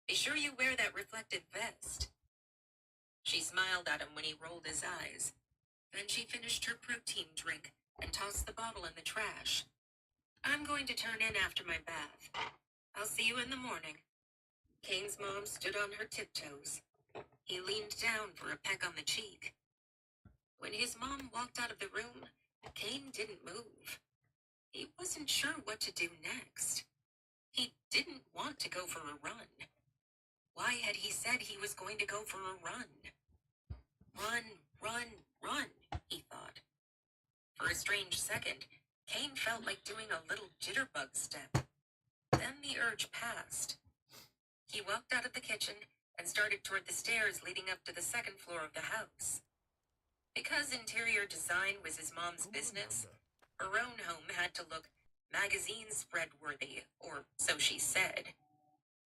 Be sure you wear that reflective vest. She smiled at him when he rolled his eyes. Then she finished her protein drink and tossed the bottle in the trash. I'm going to turn in after my bath. I'll see you in the morning. Kane's mom stood on her tiptoes. He leaned down for a peck on the cheek. When his mom walked out of the room, Kane didn't move. He wasn't sure what to do next. He didn't want to go for a run. Why had he said he was going to go for a run? Run, run, run, he thought. For a strange second, Kane felt like doing a little jitterbug step. Then the urge passed. He walked out of the kitchen and started toward the stairs leading up to the second floor of the house. Because interior design was his mom's business, her own home had to look magazine spread worthy, or so she said.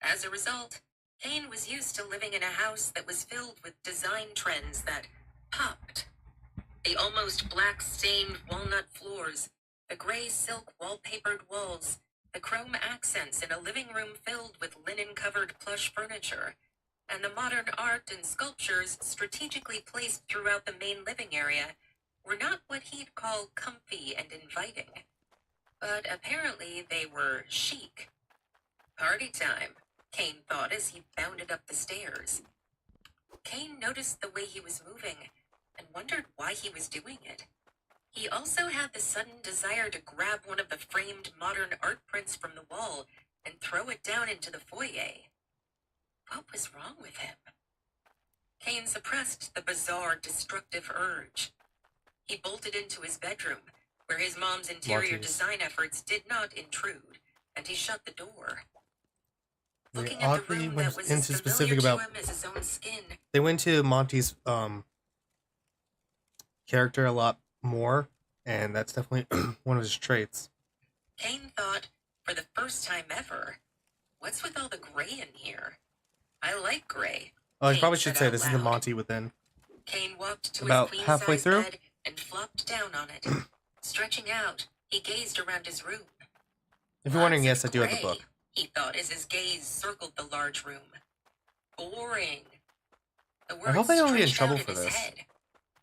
As a result, Kane was used to living in a house that was filled with design trends that popped. The almost black-stained walnut floors, the gray silk wallpapered walls, the chrome accents in a living room filled with linen-covered plush furniture, and the modern art and sculptures strategically placed throughout the main living area were not what he'd call comfy and inviting. But apparently they were chic. Party time, Kane thought as he bounded up the stairs. Kane noticed the way he was moving and wondered why he was doing it. He also had the sudden desire to grab one of the framed modern art prints from the wall and throw it down into the foyer. What was wrong with him? Kane suppressed the bizarre, destructive urge. He bolted into his bedroom, where his mom's interior design efforts did not intrude, and he shut the door. Looking at the room that was as familiar to him as his own skin. They went to Monty's character a lot more, and that's definitely one of his traits. Kane thought, for the first time ever, what's with all the gray in here? I like gray. Oh, I probably should say this is the Monty within. Kane walked to about his halfway queen-size through bed and flopped down on it. Stretching out, he gazed around his room. If you're wondering, yes, I do have the book. He thought as his gaze circled the large room. Boring. I hope I don't get in trouble for this.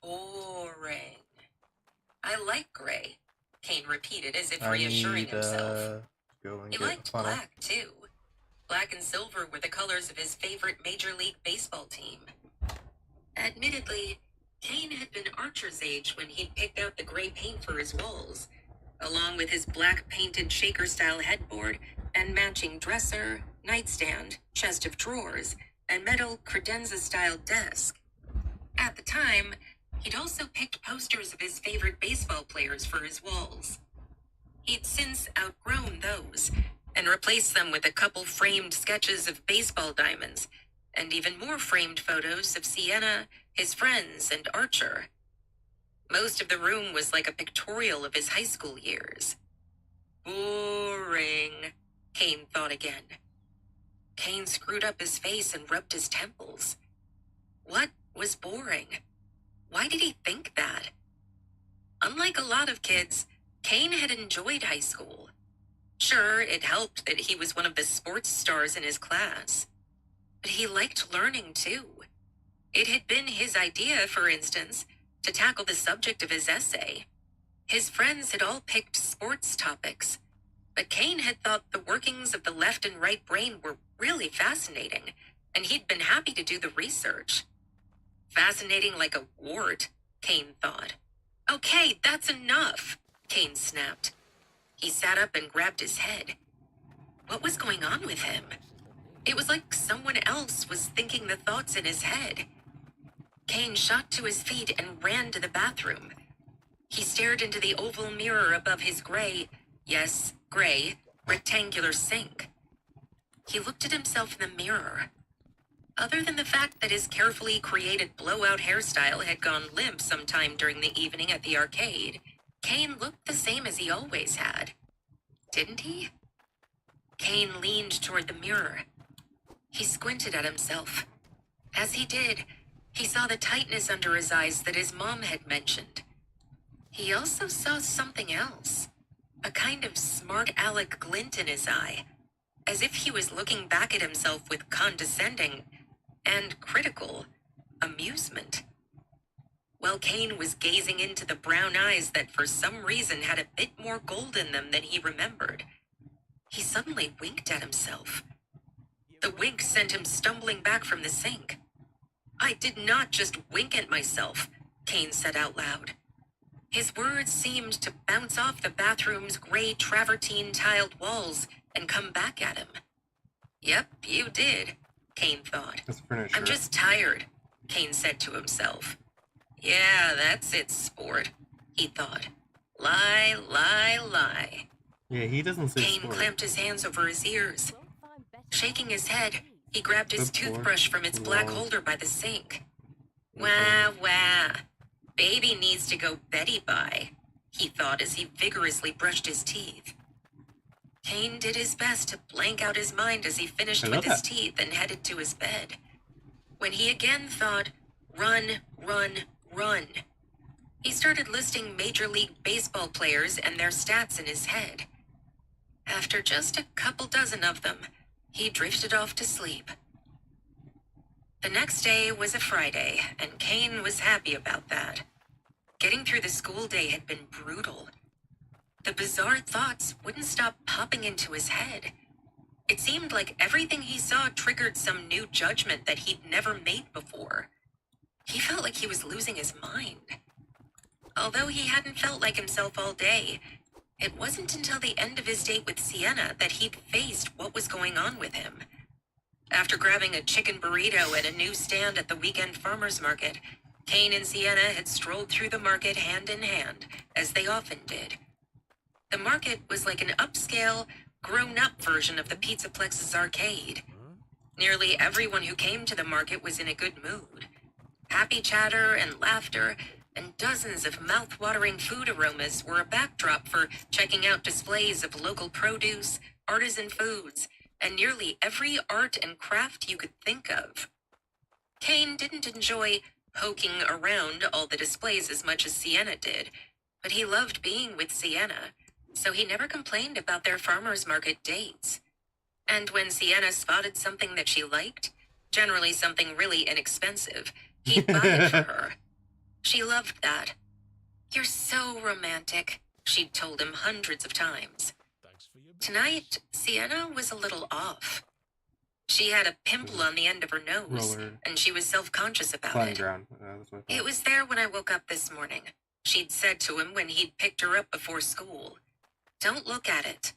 Boring. I like gray, Kane repeated as if reassuring himself. He liked black, too. Black and silver were the colors of his favorite Major League Baseball team. Admittedly, Kane had been Archer's age when he'd picked out the gray paint for his walls, along with his black painted shaker-style headboard and matching dresser, nightstand, chest of drawers, and metal credenza-style desk. At the time, he'd also picked posters of his favorite baseball players for his walls. He'd since outgrown those, and replaced them with a couple framed sketches of baseball diamonds, and even more framed photos of Sienna, his friends, and Archer. Most of the room was like a pictorial of his high school years. Boring, Kane thought again. Kane screwed up his face and rubbed his temples. What was boring? Why did he think that? Unlike a lot of kids, Kane had enjoyed high school. Sure, it helped that he was one of the sports stars in his class. But he liked learning, too. It had been his idea, for instance, to tackle the subject of his essay. His friends had all picked sports topics, but Kane had thought the workings of the left and right brain were really fascinating, and he'd been happy to do the research. Fascinating like a wart, Kane thought. Okay, that's enough, Kane snapped. He sat up and grabbed his head. What was going on with him? It was like someone else was thinking the thoughts in his head. Kane shot to his feet and ran to the bathroom. He stared into the oval mirror above his gray, rectangular sink. He looked at himself in the mirror. Other than the fact that his carefully created blowout hairstyle had gone limp sometime during the evening at the arcade, Kane looked the same as he always had. Didn't he? Kane leaned toward the mirror. He squinted at himself. As he did, he saw the tightness under his eyes that his mom had mentioned. He also saw something else, a kind of smart aleck glint in his eye. as if he was looking back at himself with condescending and critical amusement. While Kane was gazing into the brown eyes that for some reason had a bit more gold in them than he remembered, he suddenly winked at himself. The wink sent him stumbling back from the sink. "I did not just wink at myself," Kane said out loud. His words seemed to bounce off the bathroom's gray travertine-tiled walls and come back at him. "Yep, you did," Kane thought. That's furniture. "I'm just tired," Kane said to himself. "Yeah, that's it, sport," he thought. "Lie, lie, lie." Yeah, he doesn't say Kane sport. clamped his hands over his ears. Shaking his head, he grabbed his Good boy. toothbrush from its black Wow. holder by the sink. "Wah, wah. Baby needs to go Betty by," he thought as he vigorously brushed his teeth. Kane did his best to blank out his mind as he finished I with love his that. teeth and headed to his bed. When he again thought, "Run, run, run," he started listing Major League Baseball players and their stats in his head. After just a couple dozen of them, he drifted off to sleep. The next day was a Friday, and Kane was happy about that. Getting through the school day had been brutal. The bizarre thoughts wouldn't stop popping into his head. It seemed like everything he saw triggered some new judgment that he'd never made before. He felt like he was losing his mind. Although he hadn't felt like himself all day, it wasn't until the end of his date with Sienna that he'd faced what was going on with him. After grabbing a chicken burrito at a new stand at the weekend farmer's market, Kane and Sienna had strolled through the market hand in hand, as they often did. The market was like an upscale, grown-up version of the Pizzaplex's arcade. Nearly everyone who came to the market was in a good mood. Happy chatter and laughter, and dozens of mouth-watering food aromas were a backdrop for checking out displays of local produce, artisan foods, and nearly every art and craft you could think of. Kane didn't enjoy poking around all the displays as much as Sienna did, but he loved being with Sienna, so he never complained about their farmer's market dates. And when Sienna spotted something that she liked, generally something really inexpensive, he'd buy it for her. She loved that. "You're so romantic," she'd told him hundreds of times. Tonight, Sienna was a little off. She had a pimple on the end of her nose, Roller. and she was self-conscious about Flying it. ground. That's what I "It thought. was there when I woke up this morning," she'd said to him when he'd picked her up before school. "Don't look at it."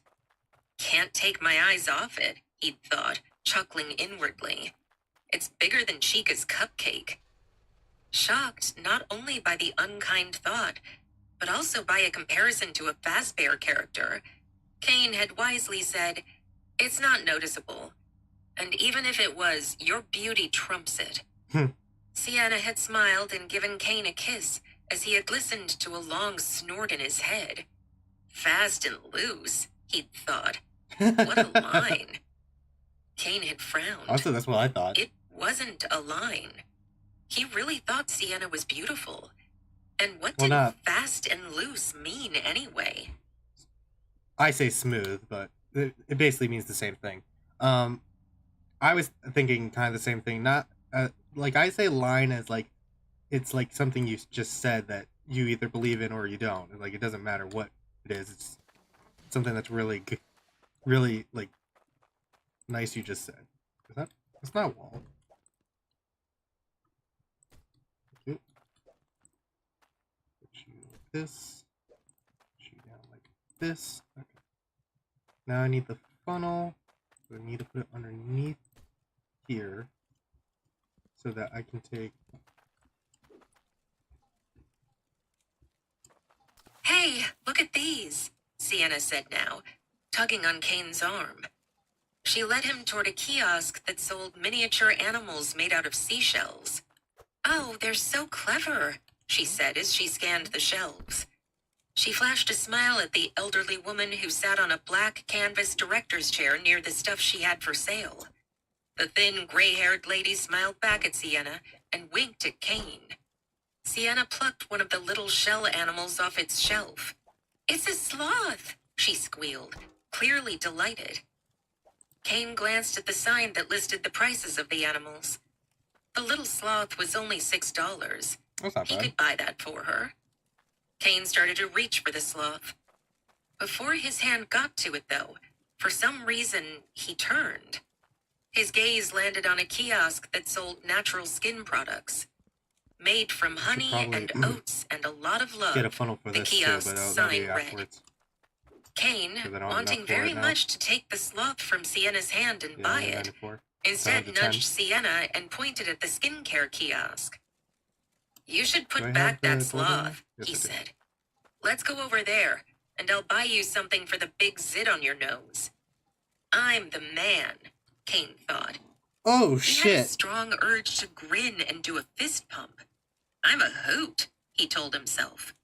"Can't take my eyes off it," he'd thought, chuckling inwardly. "It's bigger than Chica's cupcake." Shocked not only by the unkind thought, but also by a comparison to a Fazbear character, Kane had wisely said, "It's not noticeable. And even if it was, your beauty trumps it." Sienna had smiled and given Kane a kiss as he had listened to a long snort in his head. "Fast and loose," he'd thought. What a line. Kane had frowned. Also, that's what I thought. It wasn't a line. He really thought Sienna was beautiful. And what did fast and loose mean anyway? I say smooth, but it basically means the same thing. I was thinking kind of the same thing. Not like I say line as like it's like something you just said that you either believe in or you don't. Like it doesn't matter what it is. It's something that's really good, really like nice. You just said. Is that? It's not a wall. Okay. Put you like this. Put you down like this. Okay. Now I need the funnel. So I need to put it underneath here so that I can take. "Hey, look at these," Sienna said now, tugging on Kane's arm. She led him toward a kiosk that sold miniature animals made out of seashells. "Oh, they're so clever," she said as she scanned the shelves. She flashed a smile at the elderly woman who sat on a black canvas director's chair near the stuff she had for sale. The thin, gray-haired lady smiled back at Sienna and winked at Kane. Sienna plucked one of the little shell animals off its shelf. "It's a sloth," she squealed, clearly delighted. Kane glanced at the sign that listed the prices of the animals. The little sloth was only $6. That's not He bad. could buy that for her. Kane started to reach for the sloth. Before his hand got to it, though, for some reason, he turned. His gaze landed on a kiosk that sold natural skin products. Made from honey and oats and a lot of love, Get a funnel for the this too, kiosk but that'll sign be read. afterwards. Kane, Because I don't have wanting enough for very it now. much to take the sloth from Sienna's hand and Yeah, buy I it, had it for. instead Down to 10. nudged Sienna and pointed at the skincare kiosk. "You should Do I put have back the that total now? sloth," Yes, he I do. said. "Let's go over there, and I'll buy you something for the big zit on your nose." I'm the man, Kane thought. Oh, He had a shit. strong urge to grin and do a fist pump. I'm a hoot, he told himself.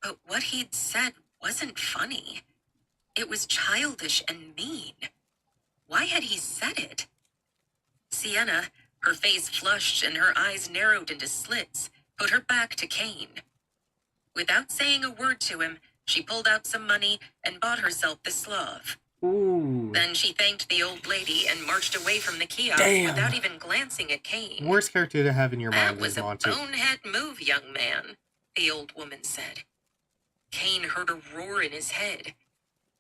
But what he'd said wasn't funny. It was childish and mean. Why had he said it? Sienna, her face flushed and her eyes narrowed into slits, put her back to Kane. Without saying a word to him, she pulled out some money and bought herself the sloth. Ooh. Then she thanked the old lady and marched away from the kiosk Damn. without even glancing at Kane. Worst character to have in your That mind was is a Monty. bonehead move, young man, the old woman said. Kane heard a roar in his head.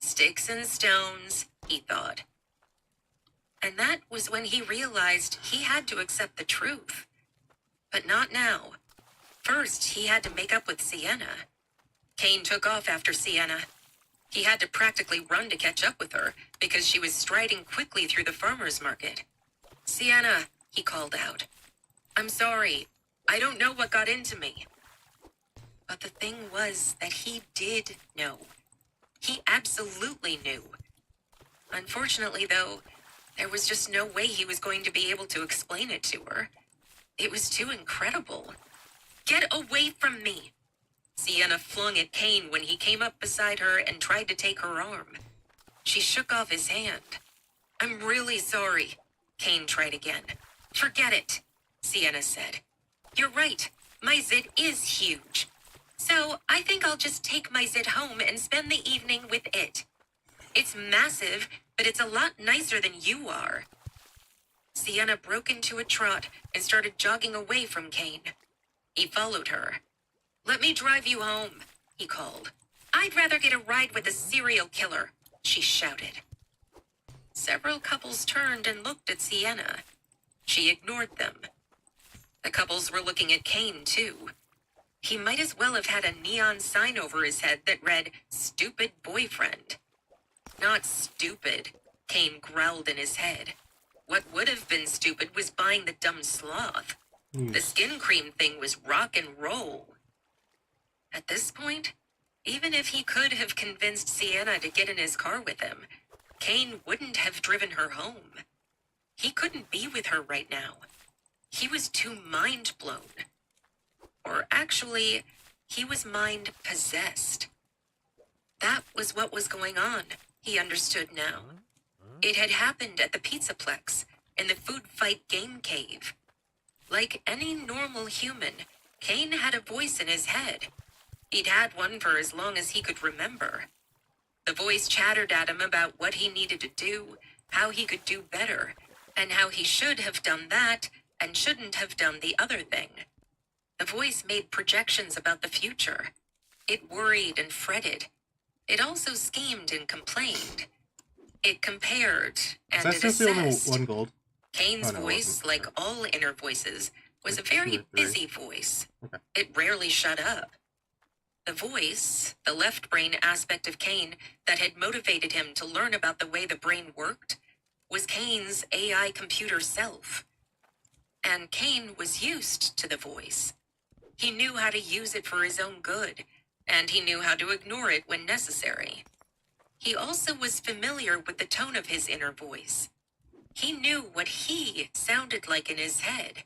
Sticks and stones, he thought. And that was when he realized he had to accept the truth. But not now. First, he had to make up with Sienna. Kane took off after Sienna. He had to practically run to catch up with her because she was striding quickly through the farmer's market. "Sienna," he called out. "I'm sorry. I don't know what got into me." But the thing was that he did know. He absolutely knew. Unfortunately, though, there was just no way he was going to be able to explain it to her. It was too incredible. "Get away from me!" Sienna flung at Kane when he came up beside her and tried to take her arm. She shook off his hand. "I'm really sorry," Kane tried again. "Forget it," Sienna said. "You're right. My zit is huge. So I think I'll just take my zit home and spend the evening with it. It's massive, but it's a lot nicer than you are." Sienna broke into a trot and started jogging away from Kane. He followed her. "Let me drive you home," he called. "I'd rather get a ride with a serial killer," she shouted. Several couples turned and looked at Sienna. She ignored them. The couples were looking at Kane, too. He might as well have had a neon sign over his head that read, "Stupid boyfriend." Not stupid, Kane growled in his head. What would have been stupid was buying the dumb sloth. The skin cream thing was rock and roll. At this point, even if he could have convinced Sienna to get in his car with him, Kane wouldn't have driven her home. He couldn't be with her right now. He was too mind-blown. Or actually, he was mind-possessed. That was what was going on, he understood now. It had happened at the pizzaplex, in the food fight game cave. Like any normal human, Kane had a voice in his head. He'd had one for as long as he could remember. The voice chattered at him about what he needed to do, how he could do better, and how he should have done that and shouldn't have done the other thing. The voice made projections about the future. It worried and fretted. It also schemed and complained. It compared and That's it just the only assessed. one gold. Kane's Oh, no, it voice, wasn't. like all inner voices, was a Like 2 or very 3. busy voice. Okay. It rarely shut up. The voice, the left brain aspect of Kane that had motivated him to learn about the way the brain worked, was Kane's AI computer self. And Kane was used to the voice. He knew how to use it for his own good, and he knew how to ignore it when necessary. He also was familiar with the tone of his inner voice. He knew what he sounded like in his head.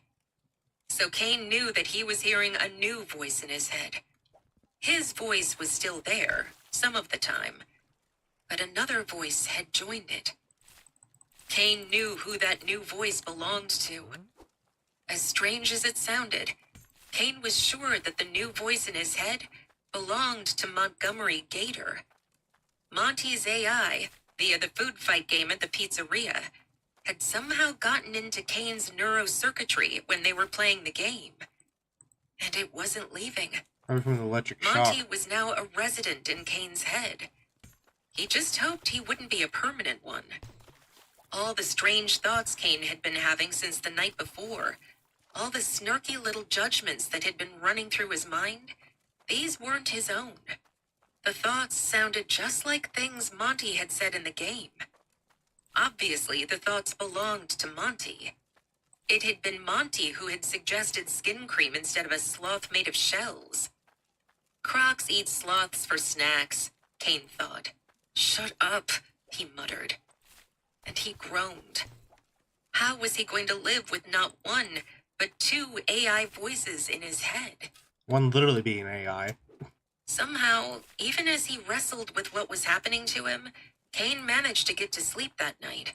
So Kane knew that he was hearing a new voice in his head. His voice was still there, some of the time, but another voice had joined it. Kane knew who that new voice belonged to. As strange as it sounded, Kane was sure that the new voice in his head belonged to Montgomery Gator. Monty's AI, via the food fight game at the pizzeria, had somehow gotten into Kane's neurocircuitry when they were playing the game. And it wasn't leaving. Probably from the electric shock. Monty was now a resident in Kane's head. He just hoped he wouldn't be a permanent one. All the strange thoughts Kane had been having since the night before, all the snarky little judgments that had been running through his mind, these weren't his own. The thoughts sounded just like things Monty had said in the game. Obviously, the thoughts belonged to Monty. It had been Monty who had suggested skin cream instead of a sloth made of shells. Crocs eat sloths for snacks, Kane thought. Shut up, he muttered. And he groaned. How was he going to live with not one, but two AI voices in his head? One literally being AI. Somehow, even as he wrestled with what was happening to him, Kane managed to get to sleep that night.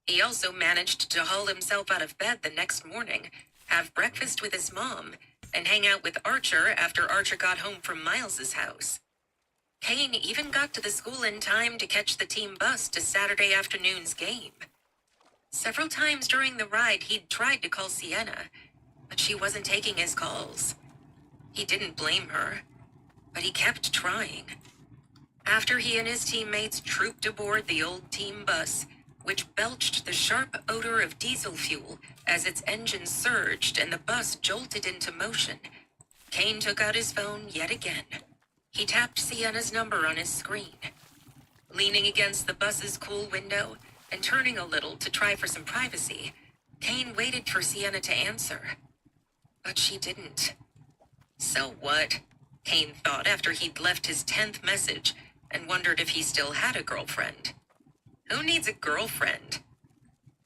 He also managed to haul himself out of bed the next morning, have breakfast with his mom, and hang out with Archer after Archer got home from Miles's house. Kane even got to the school in time to catch the team bus to Saturday afternoon's game. Several times during the ride, he'd tried to call Sienna, but she wasn't taking his calls. He didn't blame her, but he kept trying. After he and his teammates trooped aboard the old team bus, which belched the sharp odor of diesel fuel as its engine surged and the bus jolted into motion, Kane took out his phone yet again. He tapped Sienna's number on his screen. Leaning against the bus's cool window and turning a little to try for some privacy, Kane waited for Sienna to answer. But she didn't. So what? Kane thought after he'd left his 10th message and wondered if he still had a girlfriend. Who needs a girlfriend?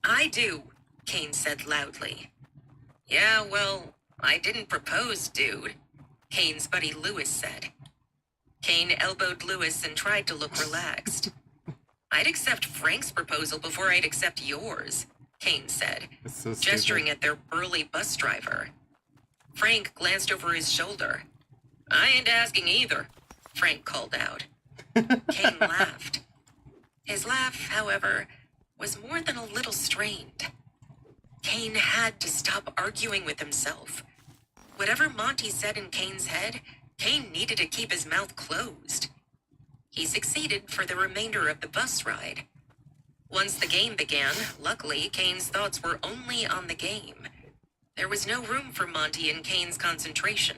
I do, Kane said loudly. Yeah, well, I didn't propose, dude, Kane's buddy Lewis said. Kane elbowed Lewis and tried to look relaxed. I'd accept Frank's proposal before I'd accept yours, Kane said, So gesturing at their burly bus driver. Frank glanced over his shoulder. I ain't asking either, Frank called out. Kane laughed. His laugh, however, was more than a little strained. Kane had to stop arguing with himself. Whatever Monty said in Kane's head, Kane needed to keep his mouth closed. He succeeded for the remainder of the bus ride. Once the game began, luckily, Kane's thoughts were only on the game. There was no room for Monty in Kane's concentration.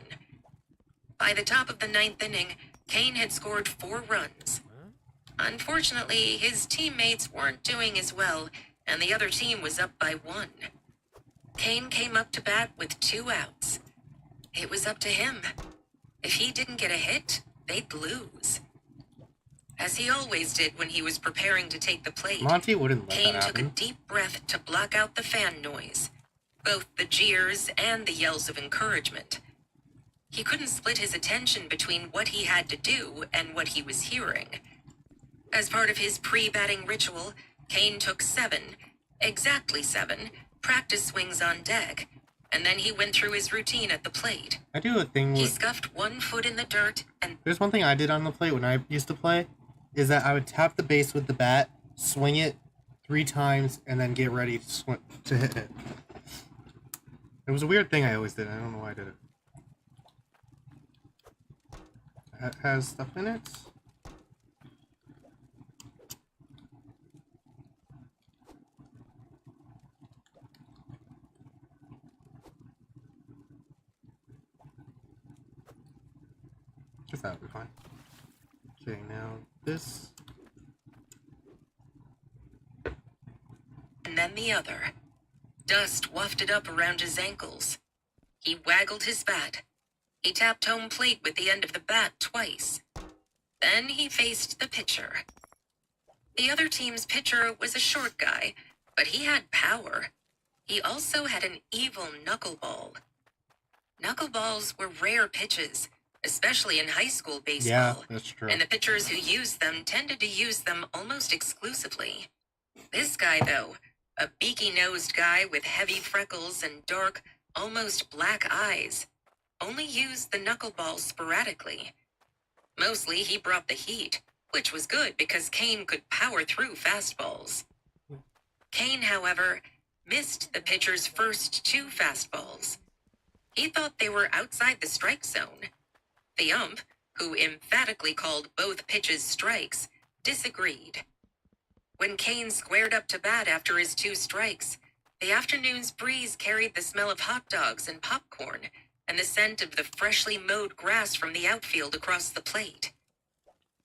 By the top of the 9th inning, Kane had scored 4 runs. Unfortunately, his teammates weren't doing as well, and the other team was up by 1. Kane came up to bat with 2 outs. It was up to him. If he didn't get a hit, they'd lose. As he always did when he was preparing to take the plate, Monty wouldn't let Kane that took a happen. deep breath to block out the fan noise, both the jeers and the yells of encouragement. He couldn't split his attention between what he had to do and what he was hearing. As part of his pre-batting ritual, Kane took 7, exactly 7, practice swings on deck, and then he went through his routine at the plate. I do a thing He with... scuffed 1 foot in the dirt and... There's one thing I did on the plate when I used to play, is that I would tap the base with the bat, swing it 3 times, and then get ready to hit it. It was a weird thing I always did. I don't know why I did it. It has stuff in it. Guess that would be fine. Okay, now this. and then the other. Dust wafted up around his ankles. He waggled his bat. He tapped home plate with the end of the bat twice. Then he faced the pitcher. The other team's pitcher was a short guy, but he had power. He also had an evil knuckleball. Knuckleballs were rare pitches, especially in high school baseball. Yeah, that's true. And the pitchers who used them tended to use them almost exclusively. This guy, though, a beaky-nosed guy with heavy freckles and dark, almost black eyes, only used the knuckleball sporadically. Mostly he brought the heat, which was good because Kane could power through fastballs. Kane, however, missed the pitcher's first 2 fastballs. He thought they were outside the strike zone. The ump, who emphatically called both pitches strikes, disagreed. When Kane squared up to bat after his 2 strikes, the afternoon's breeze carried the smell of hot dogs and popcorn and the scent of the freshly mowed grass from the outfield across the plate.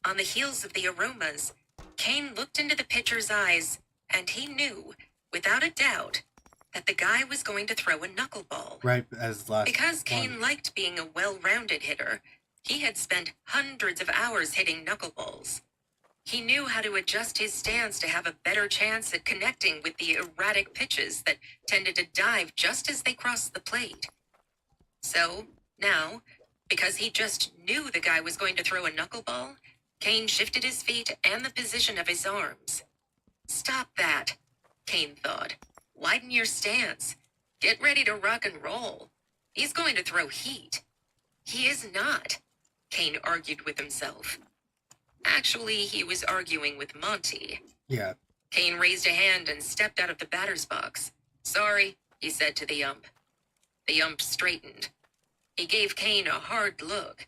On the heels of the aromas, Kane looked into the pitcher's eyes, and he knew, without a doubt, that the guy was going to throw a knuckleball. Right, as last Because one. Kane liked being a well-rounded hitter, he had spent hundreds of hours hitting knuckleballs. He knew how to adjust his stance to have a better chance at connecting with the erratic pitches that tended to dive just as they crossed the plate. So, now, because he just knew the guy was going to throw a knuckleball, Kane shifted his feet and the position of his arms. Stop that, Kane thought. Widen your stance. Get ready to rock and roll. He's going to throw heat. He is not, Kane argued with himself. Actually, he was arguing with Monty. Yeah. Kane raised a hand and stepped out of the batter's box. Sorry, he said to the ump. The ump straightened. He gave Kane a hard look.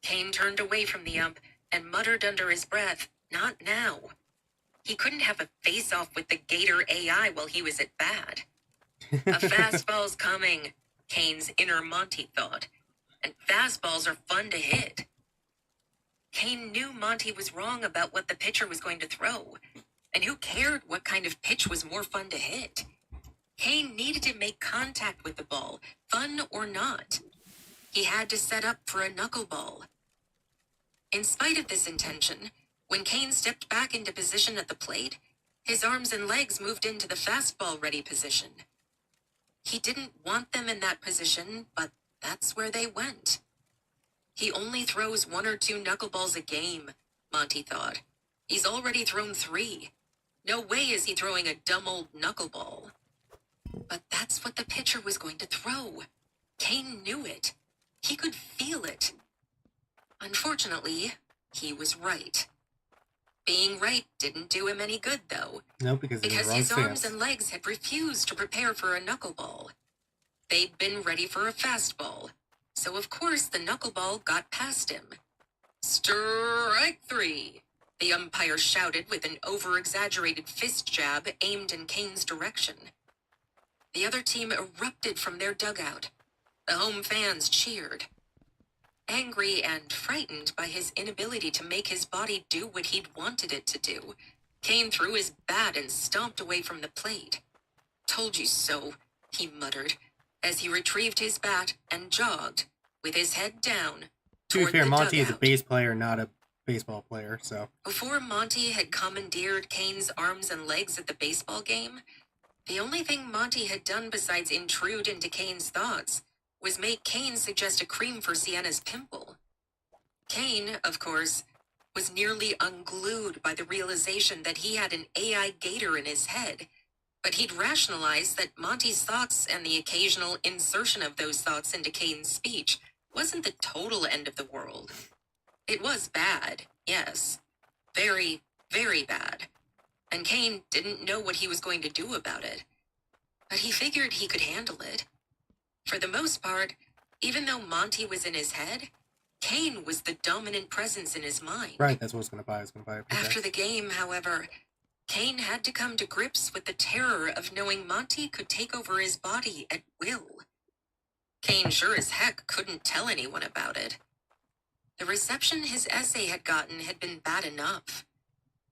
Kane turned away from the ump and muttered under his breath, not now. He couldn't have a face-off with the Gator AI while he was at bat. A fastball's coming, Kane's inner Monty thought, and fastballs are fun to hit. Kane knew Monty was wrong about what the pitcher was going to throw, and who cared what kind of pitch was more fun to hit? Kane needed to make contact with the ball, fun or not. He had to set up for a knuckleball. In spite of this intention, when Kane stepped back into position at the plate, his arms and legs moved into the fastball-ready position. He didn't want them in that position, but that's where they went. He only throws 1 or 2 knuckleballs a game, Monty thought. He's already thrown 3. No way is he throwing a dumb old knuckleball. But that's what the pitcher was going to throw. Kane knew it. He could feel it. Unfortunately, he was right. Being right didn't do him any good, though. No, because his arms and legs had refused to prepare for a knuckleball. They'd been ready for a fastball, so of course the knuckleball got past him. Strike 3, the umpire shouted with an over-exaggerated fist jab aimed in Kane's direction. The other team erupted from their dugout. The home fans cheered. Angry and frightened by his inability to make his body do what he'd wanted it to do, Kane threw his bat and stomped away from the plate. Told you so, he muttered, as he retrieved his bat and jogged, with his head down, to be toward fair, the Monty is a dugout. bass player, not a baseball player, so. Before Monty had commandeered Kane's arms and legs at the baseball game, the only thing Monty had done besides intrude into Kane's thoughts was make Kane suggest a cream for Sienna's pimple. Kane, of course, was nearly unglued by the realization that he had an AI gator in his head, but he'd rationalized that Monty's thoughts and the occasional insertion of those thoughts into Kane's speech wasn't the total end of the world. It was bad, yes. Very, very bad. And Kane didn't know what he was going to do about it. But he figured he could handle it. For the most part, even though Monty was in his head, Kane was the dominant presence in his mind. Right, that's what I was going to buy. I was going to buy it. After the game, however, Kane had to come to grips with the terror of knowing Monty could take over his body at will. Kane sure as heck couldn't tell anyone about it. The reception his essay had gotten had been bad enough.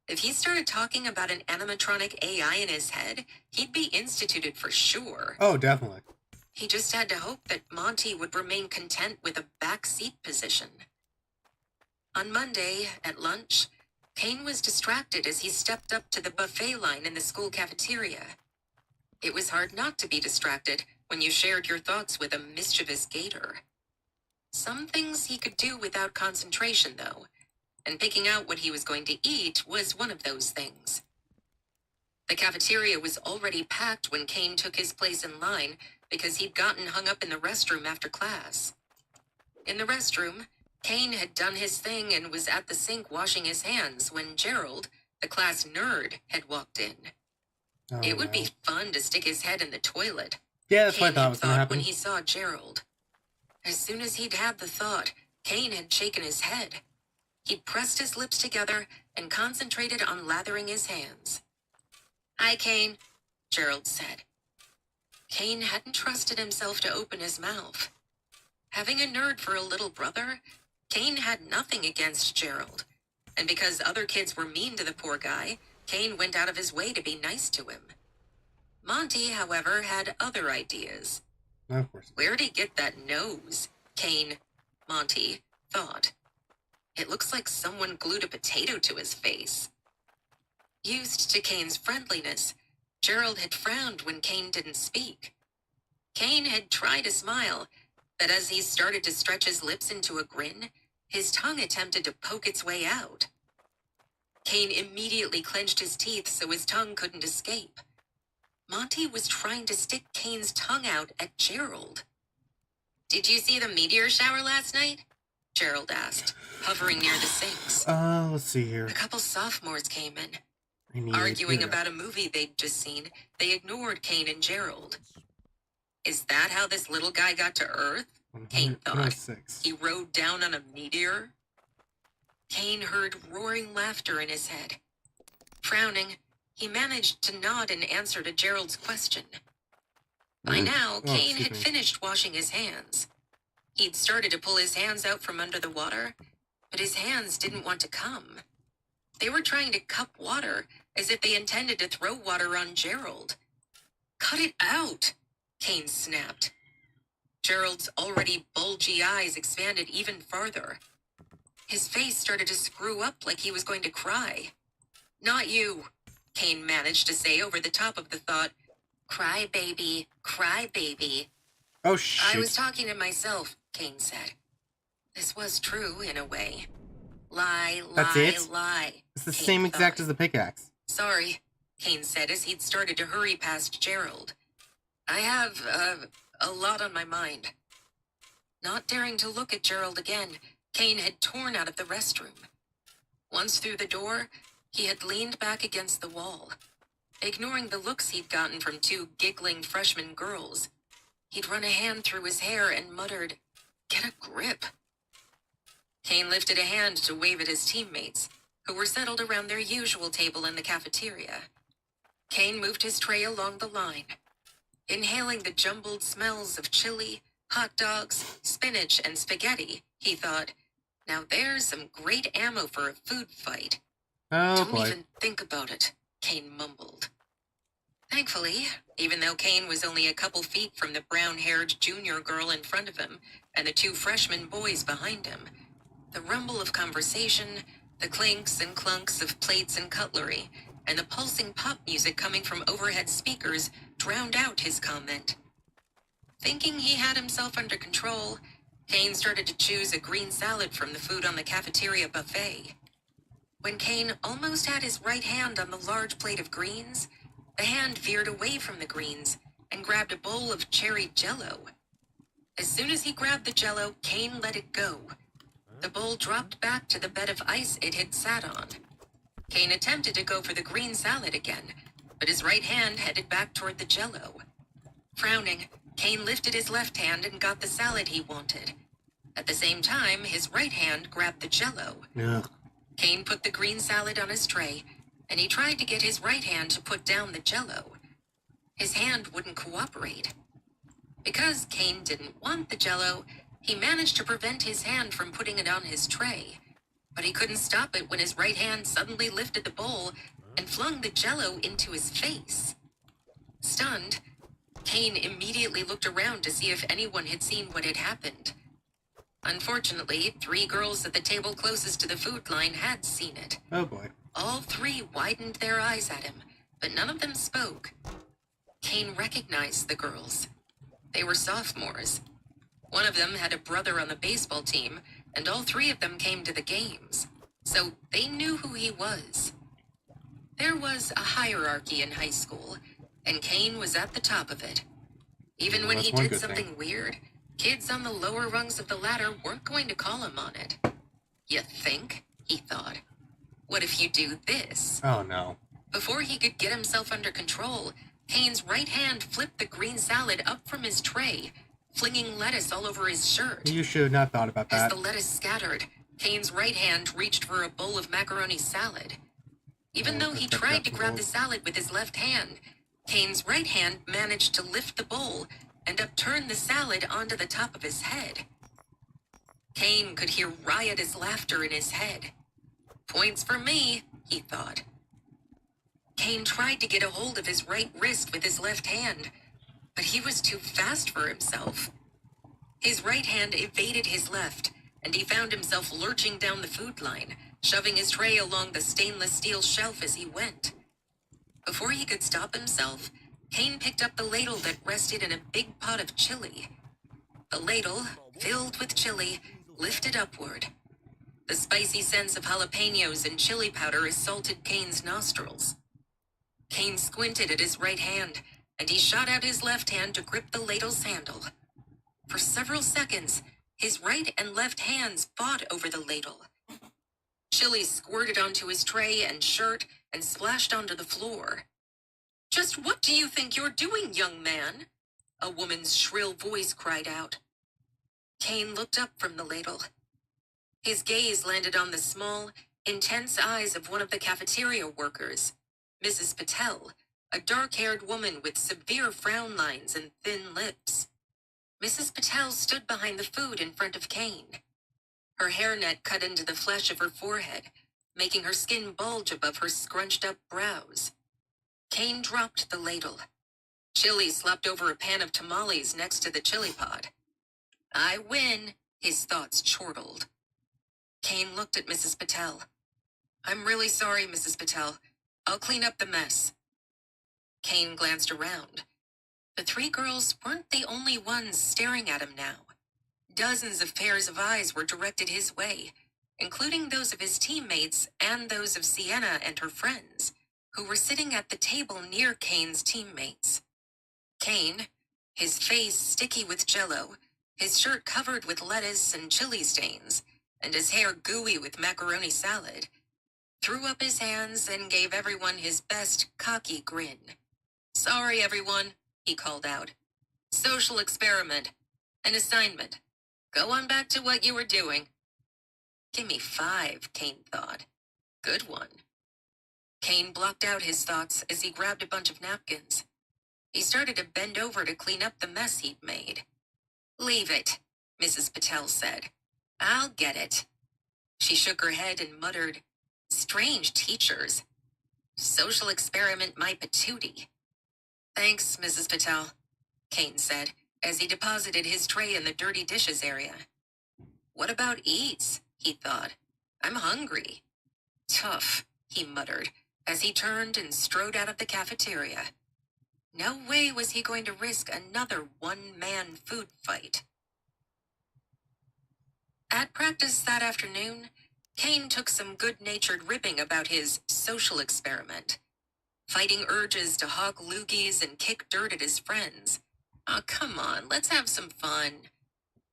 If he started talking about an animatronic AI in his head, he'd be instituted for sure. Oh, definitely. He just had to hope that Monty would remain content with a backseat position. On Monday, at lunch, Kane was distracted as he stepped up to the buffet line in the school cafeteria. It was hard not to be distracted when you shared your thoughts with a mischievous gator. Some things he could do without concentration, though, and picking out what he was going to eat was one of those things. The cafeteria was already packed when Kane took his place in line because he'd gotten hung up in the restroom after class. In the restroom, Kane had done his thing and was at the sink washing his hands when Gerald, the class nerd, had walked in. Oh, It would no. be fun to stick his head in the toilet. Yeah, that's what I Kane thought had was gonna thought happen. when he saw Gerald. As soon as he'd had the thought, Kane had shaken his head. He'd pressed his lips together and concentrated on lathering his hands. "Hi, Kane," Gerald said. Kane hadn't trusted himself to open his mouth. Having a nerd for a little brother, Kane had nothing against Gerald. And because other kids were mean to the poor guy, Kane went out of his way to be nice to him. Monty, however, had other ideas. Of course. Where'd he get that nose? Kane, Monty, thought. It looks like someone glued a potato to his face. Used to Kane's friendliness, Gerald had frowned when Kane didn't speak. Kane had tried to smile, but as he started to stretch his lips into a grin, his tongue attempted to poke its way out. Kane immediately clenched his teeth so his tongue couldn't escape. Monty was trying to stick Kane's tongue out at Gerald. "Did you see the meteor shower last night?" Gerald asked, hovering near the sinks. Let's see here. A couple sophomores came in. Here Arguing we go. about a movie they'd just seen, they ignored Kane and Gerald. "Is that how this little guy got to Earth?" Kane thought. 106. "He rode down on a meteor?" Kane heard roaring laughter in his head. Frowning, he managed to nod in answer to Gerald's question. By now, Kane had finished washing his hands. He'd started to pull his hands out from under the water, but his hands didn't want to come. They were trying to cup water as if they intended to throw water on Gerald. "Cut it out," Kane snapped. Gerald's already bulgy eyes expanded even farther. His face started to screw up like he was going to cry. "Not you," Kane managed to say over the top of the thought, "Cry baby, cry baby." Oh, shoot. "I was talking to myself," Kane said. This was true in a way. Lie, That's lie, it? lie. It's the Kane same exact thought. as the pickaxe. "Sorry," Kane said as he'd started to hurry past Gerald. "I have, a lot on my mind." Not daring to look at Gerald again, Kane had torn out of the restroom. Once through the door, he had leaned back against the wall. Ignoring the looks he'd gotten from two giggling freshman girls, he'd run a hand through his hair and muttered, "Get a grip." Kane lifted a hand to wave at his teammates, who were settled around their usual table in the cafeteria. Kane moved his tray along the line. Inhaling the jumbled smells of chili, hot dogs, spinach, and spaghetti, he thought, "Now there's some great ammo for a food fight." Oh, "Don't boy. even think about it," Kane mumbled. Thankfully, even though Kane was only a couple feet from the brown-haired junior girl in front of him and the two freshman boys behind him, the rumble of conversation, the clinks and clunks of plates and cutlery, and the pulsing pop music coming from overhead speakers drowned out his comment. Thinking he had himself under control, Kane started to choose a green salad from the food on the cafeteria buffet. When Kane almost had his right hand on the large plate of greens, the hand veered away from the greens and grabbed a bowl of cherry jello. As soon as he grabbed the jello, Kane let it go. The bowl dropped back to the bed of ice it had sat on. Kane attempted to go for the green salad again, but his right hand headed back toward the jello. Frowning, Kane lifted his left hand and got the salad he wanted. At the same time, his right hand grabbed the jello. Ugh. Kane put the green salad on his tray, and he tried to get his right hand to put down the jello. His hand wouldn't cooperate. Because Kane didn't want the jello, he managed to prevent his hand from putting it on his tray. But he couldn't stop it when his right hand suddenly lifted the bowl and flung the jello into his face. Stunned, Kane immediately looked around to see if anyone had seen what had happened. Unfortunately, 3 girls at the table closest to the food line had seen it. Oh, boy. All 3 widened their eyes at him, but none of them spoke. Kane recognized the girls. They were sophomores. One of them had a brother on the baseball team, and all 3 of them came to the games, so they knew who he was. There was a hierarchy in high school, and Kane was at the top of it. Even when That's he one did good something thing. weird, Kids on the lower rungs of the ladder weren't going to call him on it. You think? He thought. What if you do this? Oh no. Before he could get himself under control, Kane's right hand flipped the green salad up from his tray, flinging lettuce all over his shirt. You should not thought about that. As the lettuce scattered, Kane's right hand reached for a bowl of macaroni salad. Even though he tried to grab the salad with his left hand, Kane's right hand managed to lift the bowl and upturn the salad onto the top of his head. Kane could hear riotous laughter in his head. Points for me, he thought. Kane tried to get a hold of his right wrist with his left hand, but he was too fast for himself. His right hand evaded his left, and he found himself lurching down the food line, shoving his tray along the stainless steel shelf as he went. Before he could stop himself, Kane picked up the ladle that rested in a big pot of chili. The ladle, filled with chili, lifted upward. The spicy scents of jalapenos and chili powder assaulted Kane's nostrils. Kane squinted at his right hand, and he shot out his left hand to grip the ladle's handle. For several seconds, his right and left hands fought over the ladle. Chili squirted onto his tray and shirt and splashed onto the floor. "Just what do you think you're doing, young man?" a woman's shrill voice cried out. Kane looked up from the ladle. His gaze landed on the small, intense eyes of one of the cafeteria workers, Mrs. Patel, a dark-haired woman with severe frown lines and thin lips. Mrs. Patel stood behind the food in front of Kane. Her hairnet cut into the flesh of her forehead, making her skin bulge above her scrunched-up brows. Kane dropped the ladle. Chili slopped over a pan of tamales next to the chili pot. "I win," his thoughts chortled. Kane looked at Mrs. Patel. "I'm really sorry, Mrs. Patel. I'll clean up the mess." Kane glanced around. The three girls weren't the only ones staring at him now. Dozens of pairs of eyes were directed his way, including those of his teammates and those of Sienna and her friends, who were sitting at the table near Kane's teammates. Kane, his face sticky with jello, his shirt covered with lettuce and chili stains, and his hair gooey with macaroni salad, threw up his hands and gave everyone his best cocky grin. "Sorry, everyone," he called out. "Social experiment. An assignment. Go on back to what you were doing." "Gimme 5, Kane thought. Good one." Kane blocked out his thoughts as he grabbed a bunch of napkins. He started to bend over to clean up the mess he'd made. "Leave it," Mrs. Patel said. "I'll get it." She shook her head and muttered, "Strange teachers. Social experiment my patootie." "Thanks, Mrs. Patel," Kane said, as he deposited his tray in the dirty dishes area. "What about eats?" he thought. "I'm hungry." "Tough," he muttered, as he turned and strode out of the cafeteria. No way was he going to risk another one-man food fight. At practice that afternoon, Kane took some good-natured ribbing about his social experiment, fighting urges to hog loogies and kick dirt at his friends. "Oh, come on, let's have some fun."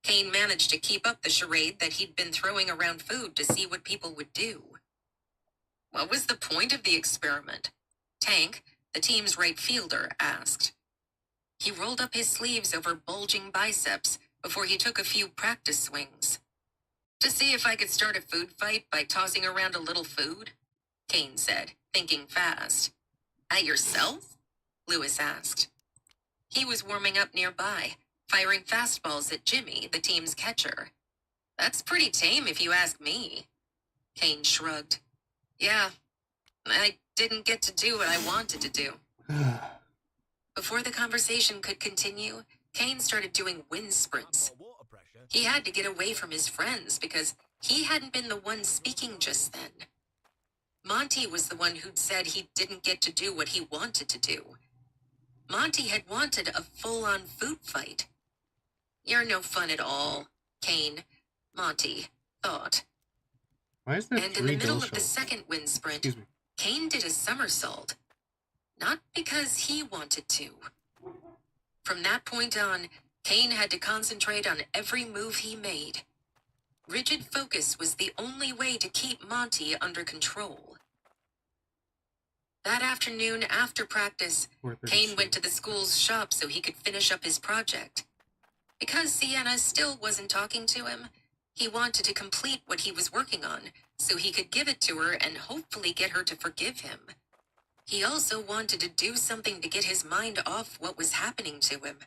Kane managed to keep up the charade that he'd been throwing around food to see what people would do. "What was the point of the experiment?" Tank, the team's right fielder, asked. He rolled up his sleeves over bulging biceps before he took a few practice swings. "To see if I could start a food fight by tossing around a little food," Kane said, thinking fast. "At yourself?" Lewis asked. He was warming up nearby, firing fastballs at Jimmy, the team's catcher. "That's pretty tame if you ask me." Kane shrugged. "Yeah, I didn't get to do what I wanted to do." Before the conversation could continue, Kane started doing wind sprints. He had to get away from his friends because he hadn't been the one speaking just then. Monty was the one who'd said he didn't get to do what he wanted to do. Monty had wanted a full-on food fight. "You're no fun at all, Kane," Monty thought. Why is there And in the middle of the second wind sprint, Kane did a somersault. Not because he wanted to. From that point on, Kane had to concentrate on every move he made. Rigid focus was the only way to keep Monty under control. That afternoon, after practice, Kane went to the school's shop so he could finish up his project. Because Sienna still wasn't talking to him, he wanted to complete what he was working on so he could give it to her and hopefully get her to forgive him. He also wanted to do something to get his mind off what was happening to him.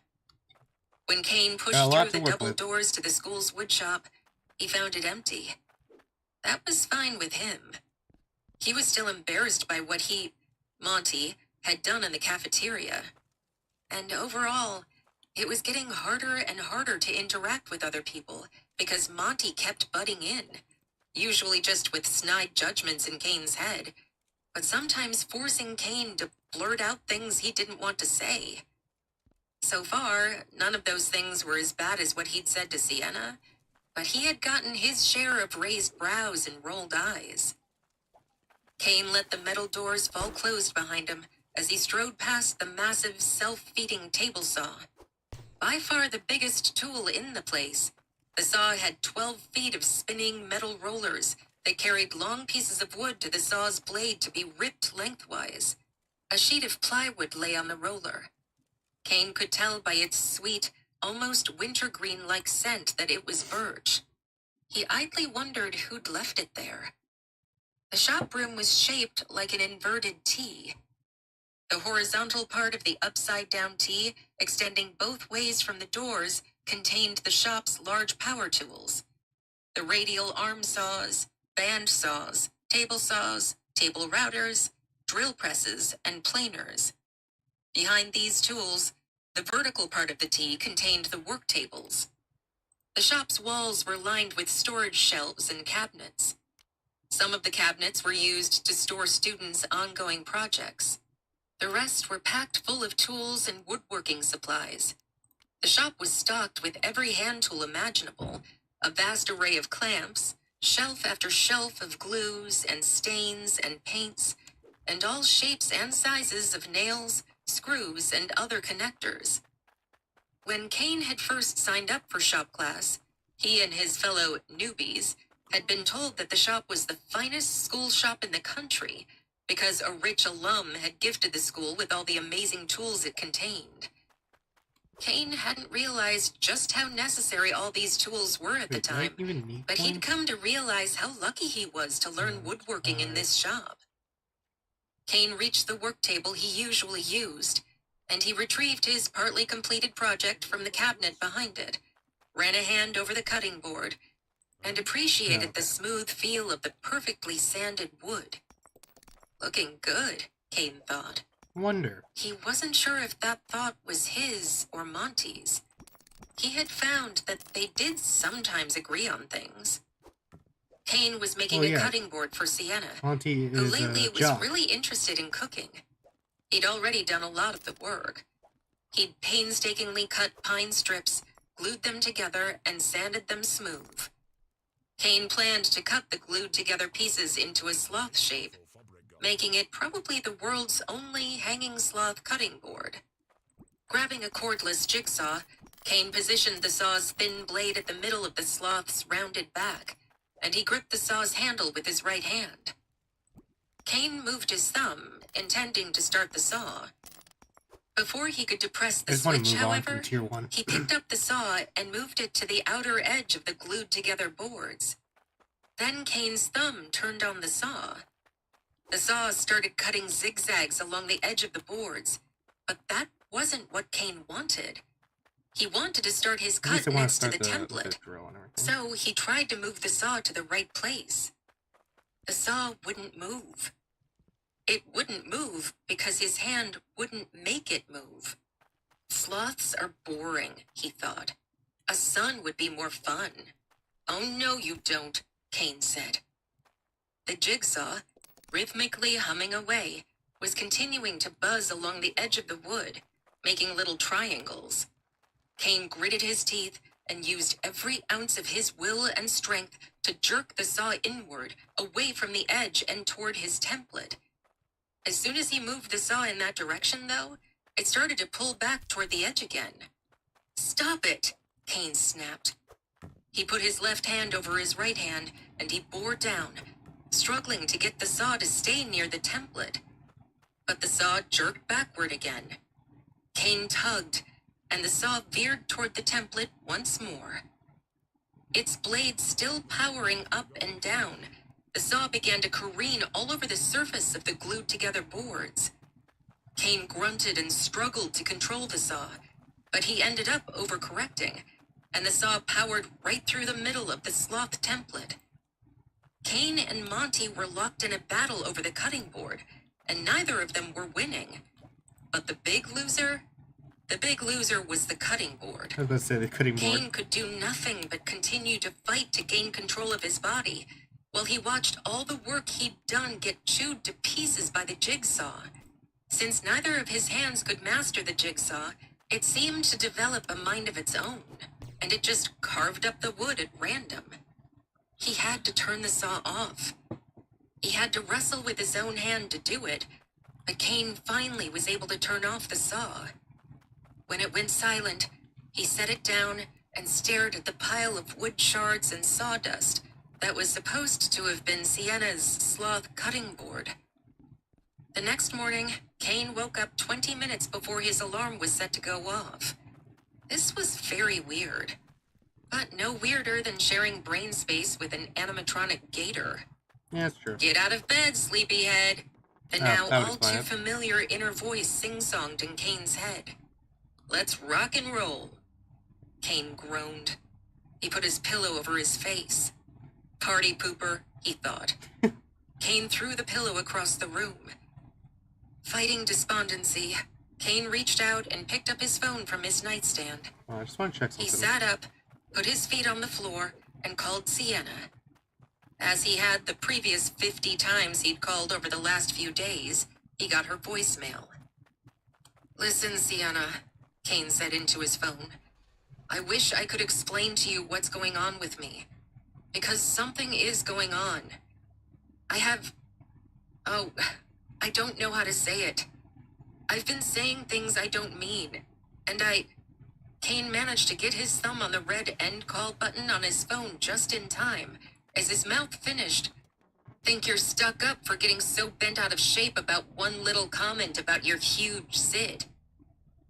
When Kane pushed through the double doors to the school's woodshop, he found it empty. That was fine with him. He was still embarrassed by what Monty, had done in the cafeteria. And overall, it was getting harder and harder to interact with other people because Monty kept butting in, usually just with snide judgments in Kane's head, but sometimes forcing Kane to blurt out things he didn't want to say. So far, none of those things were as bad as what he'd said to Sienna, but he had gotten his share of raised brows and rolled eyes. Kane let the metal doors fall closed behind him as he strode past the massive self-feeding table saw. By far the biggest tool in the place, the saw had 12 feet of spinning metal rollers that carried long pieces of wood to the saw's blade to be ripped lengthwise. A sheet of plywood lay on the roller. Kane could tell by its sweet, almost wintergreen-like scent that it was birch. He idly wondered who'd left it there. The shop room was shaped like an inverted T. The horizontal part of the upside-down T, extending both ways from the doors, contained the shop's large power tools. The radial arm saws, band saws, table routers, drill presses, and planers. Behind these tools, the vertical part of the T contained the work tables. The shop's walls were lined with storage shelves and cabinets. Some of the cabinets were used to store students' ongoing projects. The rest were packed full of tools and woodworking supplies. The shop was stocked with every hand tool imaginable, a vast array of clamps, shelf after shelf of glues and stains and paints, and all shapes and sizes of nails, screws, and other connectors. When Kane had first signed up for shop class, he and his fellow newbies had been told that the shop was the finest school shop in the country because a rich alum had gifted the school with all the amazing tools it contained. Kane hadn't realized just how necessary all these tools were at the time, but he'd come to realize how lucky he was to learn woodworking in this shop. Kane reached the work table he usually used, and he retrieved his partly completed project from the cabinet behind it, ran a hand over the cutting board, and appreciated the smooth feel of the perfectly sanded wood. Looking good, Kane thought. Wonder. He wasn't sure if that thought was his or Monty's. He had found that they did sometimes agree on things. Kane was making a cutting board for Sienna, Monty who is lately was really interested in cooking. He'd already done a lot of the work. He'd painstakingly cut pine strips, glued them together, and sanded them smooth. Kane planned to cut the glued-together pieces into a sloth shape, making it probably the world's only hanging sloth cutting board. Grabbing a cordless jigsaw, Kane positioned the saw's thin blade at the middle of the sloth's rounded back, and he gripped the saw's handle with his right hand. Kane moved his thumb, intending to start the saw. Before he could depress the switch, however, he picked up the saw and moved it to the outer edge of the glued-together boards. Then Kane's thumb turned on the saw. The saw started cutting zigzags along the edge of the boards, but that wasn't what Kane wanted. He wanted to start his cut next to the template, so he tried to move the saw to the right place. The saw wouldn't move. It wouldn't move because his hand wouldn't make it move. Sloths are boring, he thought. A sun would be more fun. Oh, no, you don't, Kane said. The jigsaw, rhythmically humming away, was continuing to buzz along the edge of the wood, making little triangles. Kane gritted his teeth and used every ounce of his will and strength to jerk the saw inward, away from the edge and toward his template. As soon as he moved the saw in that direction, though, it started to pull back toward the edge again. Stop it, Kane snapped. He put his left hand over his right hand, and he bore down, struggling to get the saw to stay near the template. But the saw jerked backward again. Kane tugged, and the saw veered toward the template once more. Its blade still powering up and down, the saw began to careen all over the surface of the glued-together boards. Kane grunted and struggled to control the saw, but he ended up overcorrecting, and the saw powered right through the middle of the sloth template. Kane and Monty were locked in a battle over the cutting board, and neither of them were winning. But the big loser was the cutting board. I was going to say the cutting board. Kane could do nothing but continue to fight to gain control of his body, while he watched all the work he'd done get chewed to pieces by the jigsaw. Since neither of his hands could master the jigsaw, it seemed to develop a mind of its own, and it just carved up the wood at random. He had to turn the saw off. He had to wrestle with his own hand to do it, but Kane finally was able to turn off the saw. When it went silent, he set it down and stared at the pile of wood shards and sawdust that was supposed to have been Sienna's sloth cutting board. The next morning, Kane woke up 20 minutes before his alarm was set to go off. This was very weird, but no weirder than sharing brain space with an animatronic gator. Yeah, that's true. Get out of bed, sleepyhead. The now all too familiar inner voice sing-songed in Kane's head. Let's rock and roll. Kane groaned. He put his pillow over his face. Party pooper, he thought. Kane threw the pillow across the room. Fighting despondency, Kane reached out and picked up his phone from his nightstand. Oh, I just want to check something. He sat up, put his feet on the floor, and called Sienna. As he had the previous 50 times he'd called over the last few days, he got her voicemail. Listen, Sienna, Kane said into his phone. I wish I could explain to you what's going on with me. Because something is going on. I don't know how to say it. I've been saying things I don't mean. And Kane managed to get his thumb on the red end call button on his phone just in time. As his mouth finished, think you're stuck up for getting so bent out of shape about one little comment about your huge zit.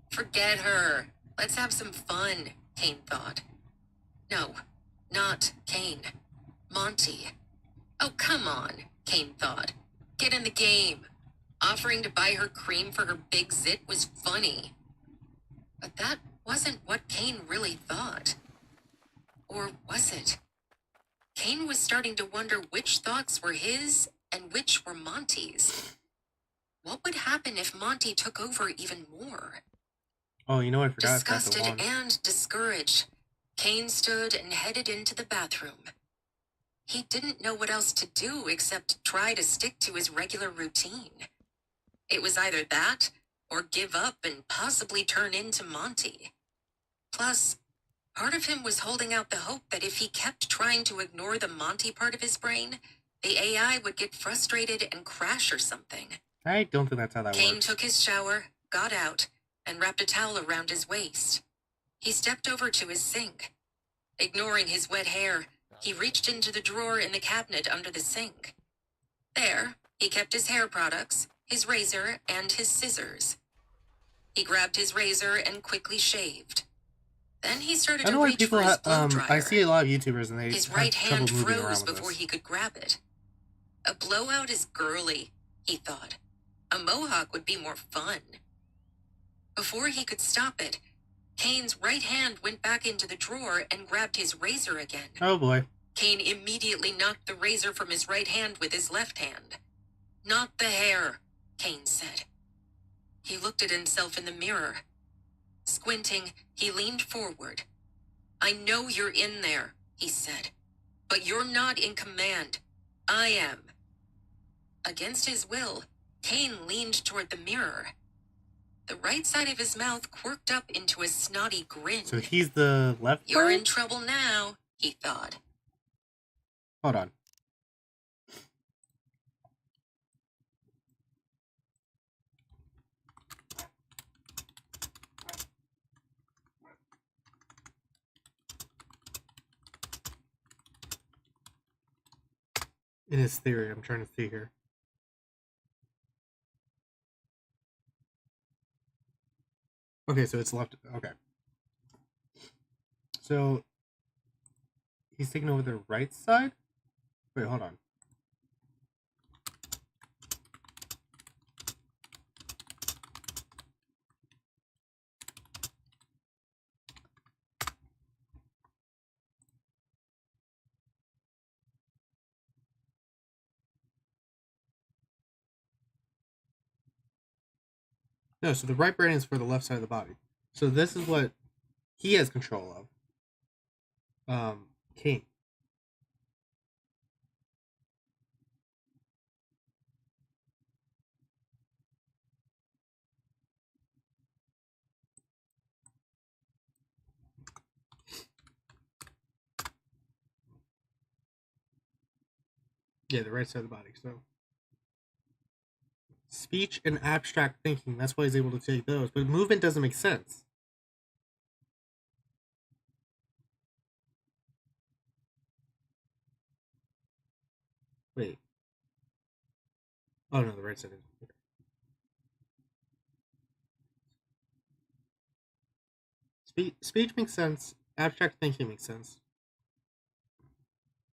Forget her. Let's have some fun, Kane thought. No, not Kane. Monty. Oh, come on, Kane thought. Get in the game. Offering to buy her cream for her big zit was funny. But that wasn't what Kane really thought. Or was it? Kane was starting to wonder which thoughts were his and which were Monty's. What would happen if Monty took over even more? Oh, you know what I forgot? Disgusted and discouraged, Kane stood and headed into the bathroom. He didn't know what else to do except try to stick to his regular routine. It was either that or give up and possibly turn into Monty. Plus, part of him was holding out the hope that if he kept trying to ignore the Monty part of his brain, the AI would get frustrated and crash or something. I don't think that's how that Kane works. took his shower, got out, and wrapped a towel around his waist. He stepped over to his sink. Ignoring his wet hair, he reached into the drawer in the cabinet under the sink. There, he kept his hair products, his razor, and his scissors. He grabbed his razor and quickly shaved. Then he started to reach for his blow dryer. I see a lot of YouTubers and they his have right trouble hand moving froze around with before this. he could grab it. A blowout is girly, he thought. A mohawk would be more fun. Before he could stop it, Kane's right hand went back into the drawer and grabbed his razor again. Oh boy. Kane immediately knocked the razor from his right hand with his left hand. Not the hair, Kane said. He looked at himself in the mirror. Squinting, he leaned forward. I know you're in there, he said. But you're not in command. I am. Against his will, Kane leaned toward the mirror. The right side of his mouth quirked up into a snotty grin. So he's the left You're part? in trouble now, he thought. Hold on. in his theory. I'm trying to see here. Okay, so it's left. Okay. So he's taking over the right side? Wait, hold on. No, so the right brain is for the left side of the body. So this is what he has control of. Kane. Yeah, the right side of the body. So speech and abstract thinking. That's why he's able to take those. But movement doesn't make sense. Wait. Oh no, the right side is. Speech makes sense. Abstract thinking makes sense.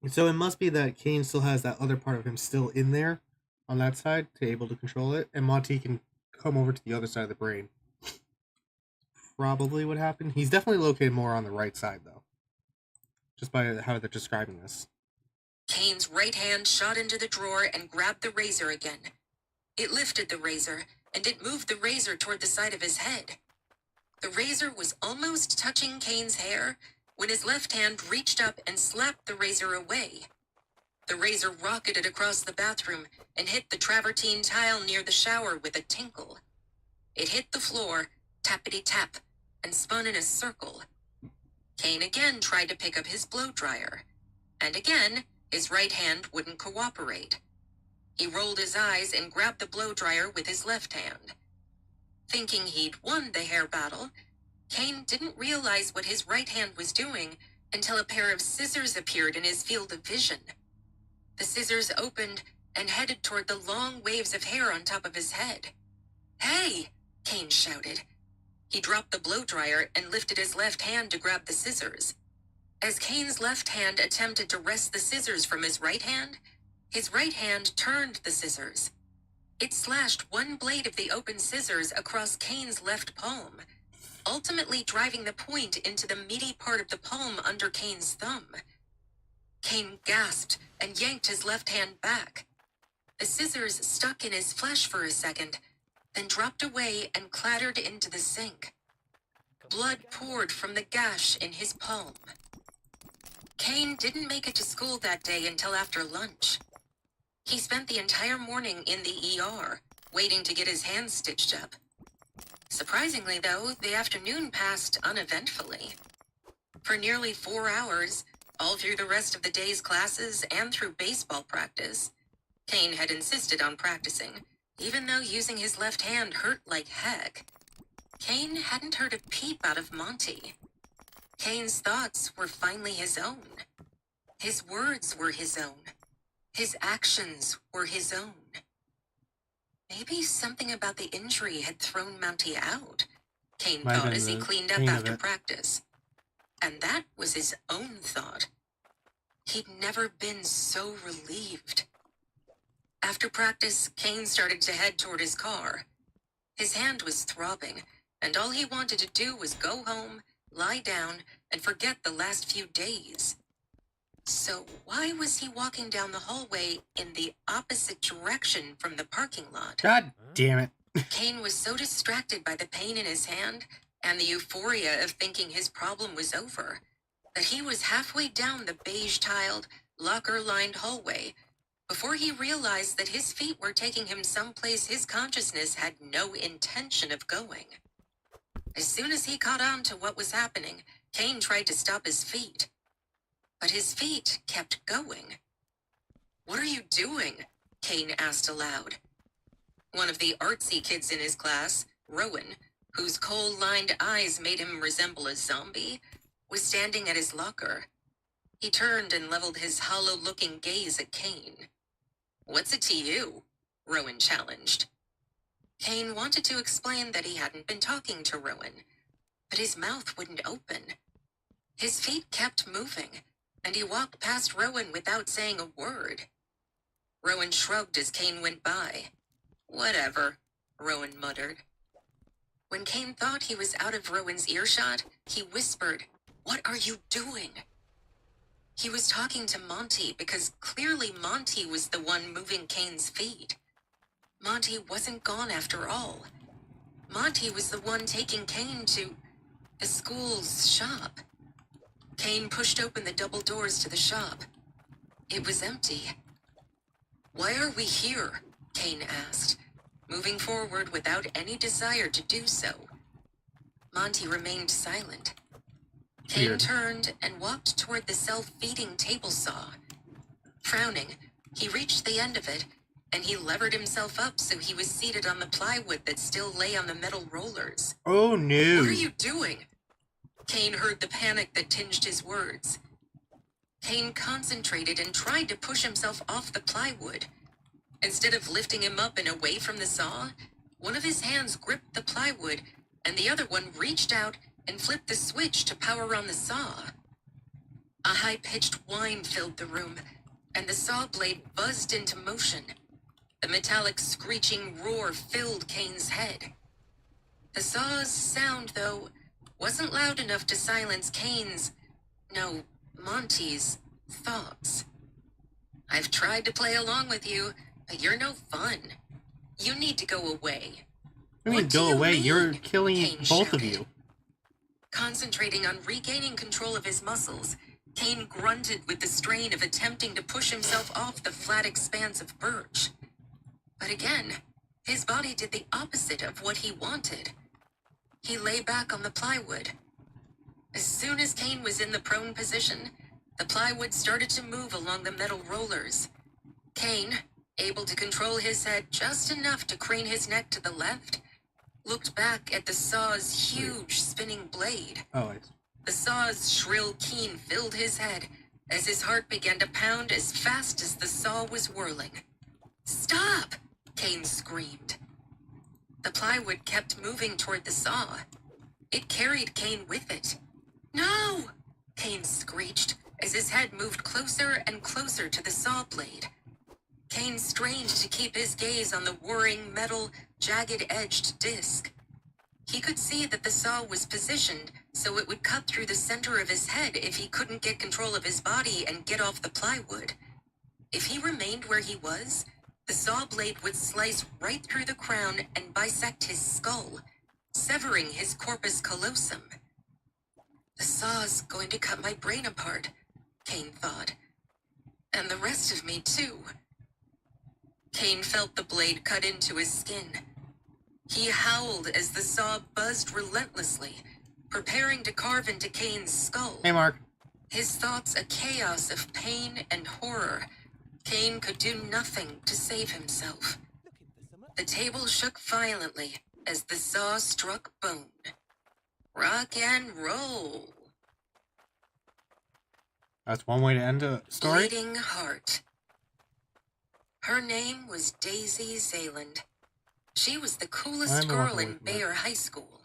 So it must be that Kane still has that other part of him still in there on that side to able to control it, and Monty can come over to the other side of the brain. Probably what happened. He's definitely located more on the right side though, just by how they're describing this. Kane's right hand shot into the drawer and grabbed the razor again. It lifted the razor, and it moved the razor toward the side of his head. The razor was almost touching Kane's hair when his left hand reached up and slapped the razor away. The razor rocketed across the bathroom and hit the travertine tile near the shower with a tinkle. It hit the floor, tappity-tap, and spun in a circle. Kane again tried to pick up his blow dryer, and again, his right hand wouldn't cooperate. He rolled his eyes and grabbed the blow dryer with his left hand. Thinking he'd won the hair battle, Kane didn't realize what his right hand was doing until a pair of scissors appeared in his field of vision. The scissors opened and headed toward the long waves of hair on top of his head. "Hey!" Kane shouted. He dropped the blow dryer and lifted his left hand to grab the scissors. As Kane's left hand attempted to wrest the scissors from his right hand turned the scissors. It slashed one blade of the open scissors across Kane's left palm, ultimately driving the point into the meaty part of the palm under Kane's thumb. Kane gasped and yanked his left hand back. The scissors stuck in his flesh for a second, then dropped away and clattered into the sink. Blood poured from the gash in his palm. Kane didn't make it to school that day until after lunch. He spent the entire morning in the ER, waiting to get his hand stitched up. Surprisingly, though, the afternoon passed uneventfully. For nearly 4 hours, all through the rest of the day's classes and through baseball practice, Kane had insisted on practicing, even though using his left hand hurt like heck. Kane hadn't heard a peep out of Monty. Kane's thoughts were finally his own. His words were his own. His actions were his own. Maybe something about the injury had thrown Monty out, Kane thought as he cleaned up after practice. And that was his own thought. He'd never been so relieved. After practice, Kane started to head toward his car. His hand was throbbing, and all he wanted to do was go home, lie down, and forget the last few days. So why was he walking down the hallway in the opposite direction from the parking lot? God damn it. Kane was so distracted by the pain in his hand and the euphoria of thinking his problem was over that he was halfway down the beige-tiled, locker-lined hallway before he realized that his feet were taking him someplace his consciousness had no intention of going. As soon as he caught on to what was happening, Kane tried to stop his feet. But his feet kept going. "What are you doing?" Kane asked aloud. One of the artsy kids in his class, Rowan, whose coal-lined eyes made him resemble a zombie, was standing at his locker. He turned and leveled his hollow-looking gaze at Kane. What's it to you? Rowan challenged. Kane wanted to explain that he hadn't been talking to Rowan, but his mouth wouldn't open. His feet kept moving, and he walked past Rowan without saying a word. Rowan shrugged as Kane went by. Whatever, Rowan muttered. When Kane thought he was out of Rowan's earshot, he whispered, "What are you doing?" He was talking to Monty because clearly Monty was the one moving Kane's feet. Monty wasn't gone after all. Monty was the one taking Kane to the school's shop. Kane pushed open the double doors to the shop. It was empty. "Why are we here?" Kane asked, moving forward without any desire to do so. Monty remained silent. Kane Weird. turned and walked toward the self-feeding table saw. Frowning, he reached the end of it, and he levered himself up so he was seated on the plywood that still lay on the metal rollers. Oh no. "What are you doing?" Kane heard the panic that tinged his words. Kane concentrated and tried to push himself off the plywood. Instead of lifting him up and away from the saw, one of his hands gripped the plywood, and the other one reached out and flipped the switch to power on the saw. A high-pitched whine filled the room, and the saw blade buzzed into motion. The metallic screeching roar filled Kane's head. The saw's sound, though, wasn't loud enough to silence Monty's thoughts. "I've tried to play along with you, but you're no fun. You need to go away." I mean, "What do go you away. mean?" You're killing Kane both of shouted. you. Concentrating on regaining control of his muscles, Kane grunted with the strain of attempting to push himself off the flat expanse of birch. But again, his body did the opposite of what he wanted. He lay back on the plywood. As soon as Kane was in the prone position, the plywood started to move along the metal rollers. Kane, able to control his head just enough to crane his neck to the left, looked back at the saw's huge spinning blade. Oh, The saw's shrill keen filled his head as his heart began to pound as fast as the saw was whirling. "Stop!" Kane screamed. The plywood kept moving toward the saw. It carried Kane with it. "No!" Kane screeched as his head moved closer and closer to the saw blade. Kane strained to keep his gaze on the whirring metal, jagged-edged disc. He could see that the saw was positioned so it would cut through the center of his head if he couldn't get control of his body and get off the plywood. If he remained where he was, the saw blade would slice right through the crown and bisect his skull, severing his corpus callosum. "The saw's going to cut my brain apart," Kane thought. "And the rest of me, too." Kane felt the blade cut into his skin. He howled as the saw buzzed relentlessly, preparing to carve into Kane's skull. hey, Mark. His thoughts a chaos of pain and horror. Kane could do nothing to save himself. The table shook violently as the saw struck bone. Rock and roll. That's one way to end a story. Bleeding Heart. Her name was Daisy Zayland. She was the coolest I'm girl walking in away from that. Bayer High School.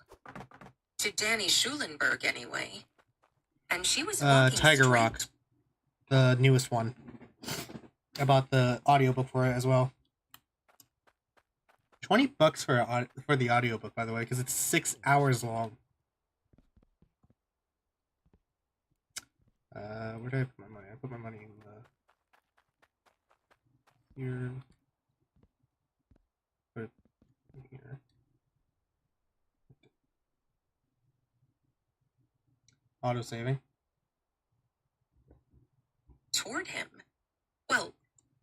To Danny Schulenberg, anyway. And she was Tiger straight. Rock, the newest one. I bought the audiobook for it as well. $20 for the audiobook, by the way, because it's 6 hours long. Where did I put my money? I put my money in here. Put it in here. Auto saving. Toward him. Well,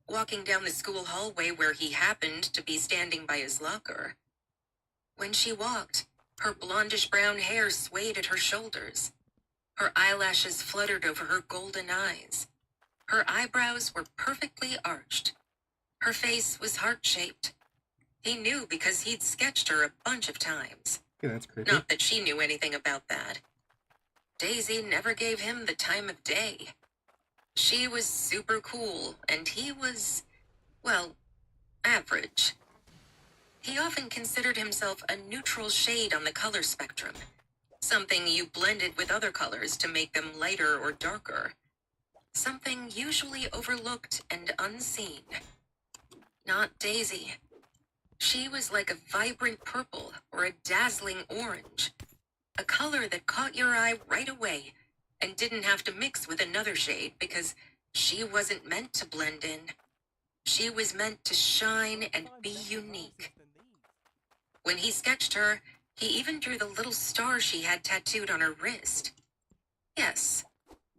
walking down the school hallway where he happened to be standing by his locker. When she walked, her blondish-brown hair swayed at her shoulders. Her eyelashes fluttered over her golden eyes. Her eyebrows were perfectly arched. Her face was heart-shaped. He knew because he'd sketched her a bunch of times. Yeah, that's creepy. Not that she knew anything about that. Daisy never gave him the time of day. She was super cool, and he was Well, average. He often considered himself a neutral shade on the color spectrum, something you blended with other colors to make them lighter or darker, something usually overlooked and unseen. Not Daisy. She was like a vibrant purple or a dazzling orange, a color that caught your eye right away and didn't have to mix with another shade because she wasn't meant to blend in. She was meant to shine and be unique. When he sketched her, he even drew the little star she had tattooed on her wrist. Yes,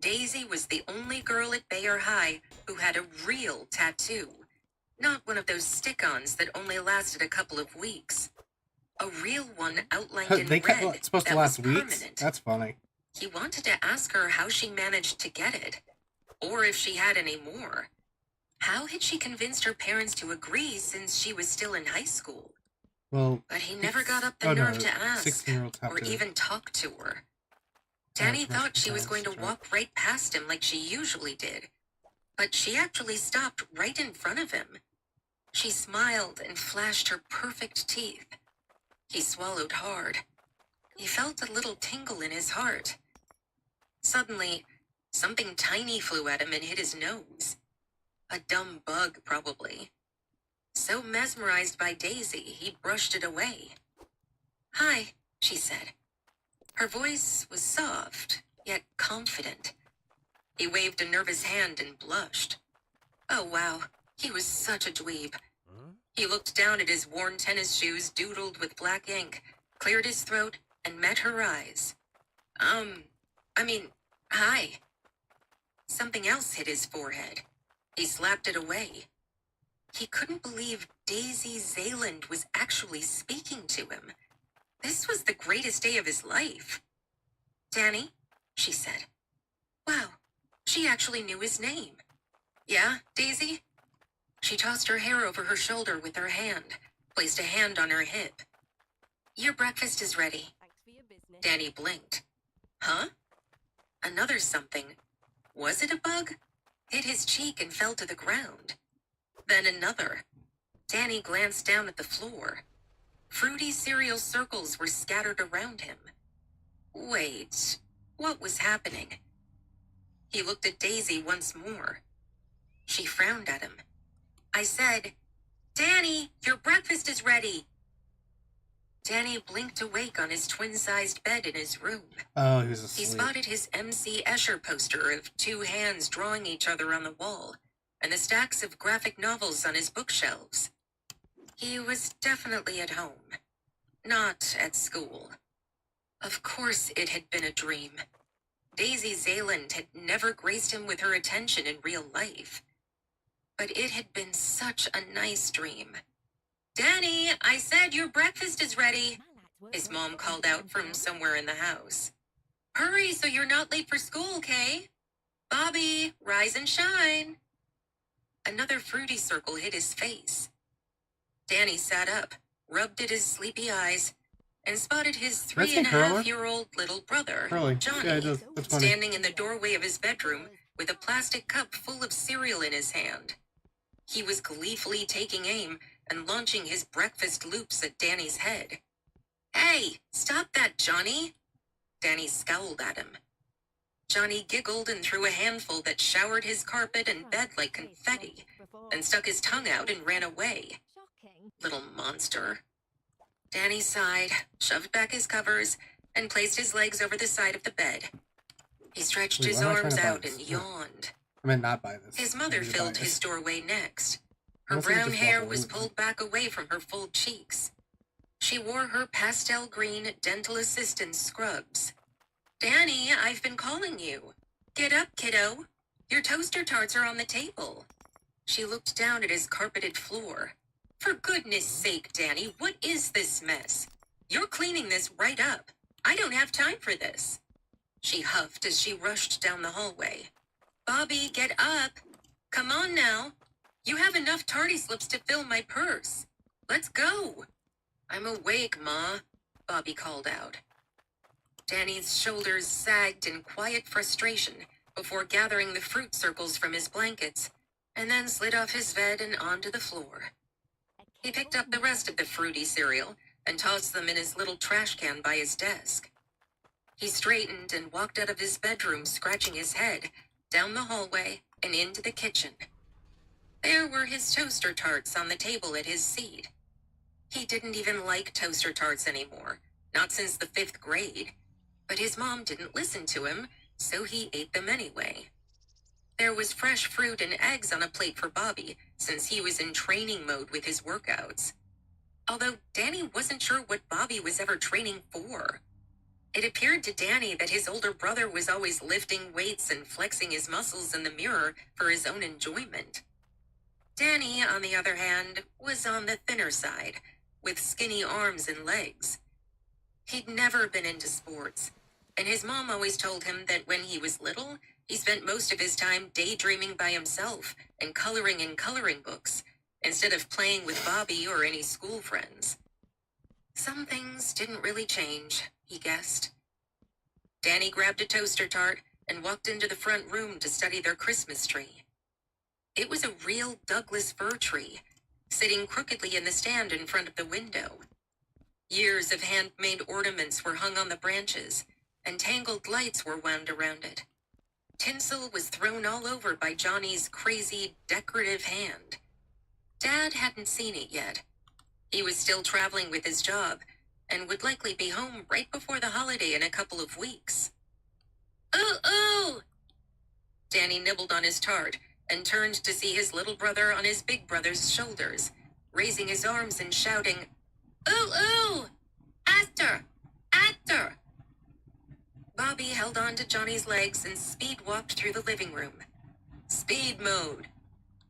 Daisy was the only girl at Bayer High who had a real tattoo, not one of those stick-ons that only lasted a couple of weeks. A real one outlined in red It's supposed to that last was weeks? permanent. That's funny. He wanted to ask her how she managed to get it, or if she had any more. How had she convinced her parents to agree since she was still in high school? Well, But he never got up the nerve to ask, 16-year-olds have or to... even talk to her. Danny thought she was going to walk right past him like she usually did, but she actually stopped right in front of him. She smiled and flashed her perfect teeth. He swallowed hard. He felt a little tingle in his heart. Suddenly, something tiny flew at him and hit his nose. A dumb bug, probably. So mesmerized by Daisy, he brushed it away. "Hi," she said. Her voice was soft, yet confident. He waved a nervous hand and blushed. Oh, wow. He was such a dweeb. He looked down at his worn tennis shoes doodled with black ink, cleared his throat, and met her eyes. Hi. Something else hit his forehead. He slapped it away. He couldn't believe Daisy Zayland was actually speaking to him. This was the greatest day of his life. "Danny," she said. Wow, she actually knew his name. "Yeah, Daisy?" She tossed her hair over her shoulder with her hand, placed a hand on her hip. "Your breakfast is ready." Thanks for your business. Danny blinked. Huh? Another something. Was it a bug? Hit his cheek and fell to the ground. Then another. Danny glanced down at the floor. Fruity cereal circles were scattered around him. Wait, what was happening? He looked at Daisy once more. She frowned at him. I said, "Danny, your breakfast is ready." Danny blinked awake on his twin-sized bed in his room. Oh, he was He asleep. spotted his M.C. Escher poster of two hands drawing each other on the wall, and the stacks of graphic novels on his bookshelves. He was definitely at home, not at school. Of course it had been a dream. Daisy Zayland had never graced him with her attention in real life. But it had been such a nice dream. "Danny, I said your breakfast is ready," his mom called out from somewhere in the house. "Hurry so you're not late for school, Kay. Bobby, rise and shine." Another fruity circle hit his face. Danny sat up, rubbed at his sleepy eyes, and spotted his That's a 3.5-year-old little brother, Curly. Johnny, Yeah, it does. That's funny. standing in the doorway of his bedroom with a plastic cup full of cereal in his hand. He was gleefully taking aim and launching his breakfast loops at Danny's head. "Hey, stop that, Johnny!" Danny scowled at him. Johnny giggled and threw a handful that showered his carpet and bed like confetti, then stuck his tongue out and ran away. Shocking. Little monster. Danny sighed, shoved back his covers, and placed his legs over the side of the bed. He stretched Wait, his why am I trying arms to buy out this? and yawned. I meant not buy this. His I mother need to buy filled this. his doorway next. Her Unless I could brown just hair walk was away. pulled back away from her full cheeks. She wore her pastel green dental assistant scrubs. "Danny, I've been calling you. Get up, kiddo. Your toaster tarts are on the table." She looked down at his carpeted floor. "For goodness sake, Danny, what is this mess? You're cleaning this right up. I don't have time for this." She huffed as she rushed down the hallway. "Bobby, get up. Come on now. You have enough tardy slips to fill my purse. Let's go." "I'm awake, Ma," Bobby called out. Danny's shoulders sagged in quiet frustration before gathering the fruit circles from his blankets and then slid off his bed and onto the floor. He picked up the rest of the fruity cereal and tossed them in his little trash can by his desk. He straightened and walked out of his bedroom, scratching his head, down the hallway and into the kitchen. There were his toaster tarts on the table at his seat. He didn't even like toaster tarts anymore, not since the 5th grade. But his mom didn't listen to him, so he ate them anyway. There was fresh fruit and eggs on a plate for Bobby, since he was in training mode with his workouts. Although Danny wasn't sure what Bobby was ever training for. It appeared to Danny that his older brother was always lifting weights and flexing his muscles in the mirror for his own enjoyment. Danny, on the other hand, was on the thinner side, with skinny arms and legs. He'd never been into sports, and his mom always told him that when he was little, he spent most of his time daydreaming by himself and coloring in coloring books, instead of playing with Bobby or any school friends. Some things didn't really change, he guessed. Danny grabbed a toaster tart and walked into the front room to study their Christmas tree. It was a real Douglas fir tree, sitting crookedly in the stand in front of the window. Years of handmade ornaments were hung on the branches, and tangled lights were wound around it. Tinsel was thrown all over by Johnny's crazy, decorative hand. Dad hadn't seen it yet. He was still traveling with his job, and would likely be home right before the holiday in a couple of weeks. Ooh, ooh! Danny nibbled on his tart, and turned to see his little brother on his big brother's shoulders, raising his arms and shouting, Ooh, ooh! Aster! Aster! Bobby held on to Johnny's legs and speed-walked through the living room. Speed mode.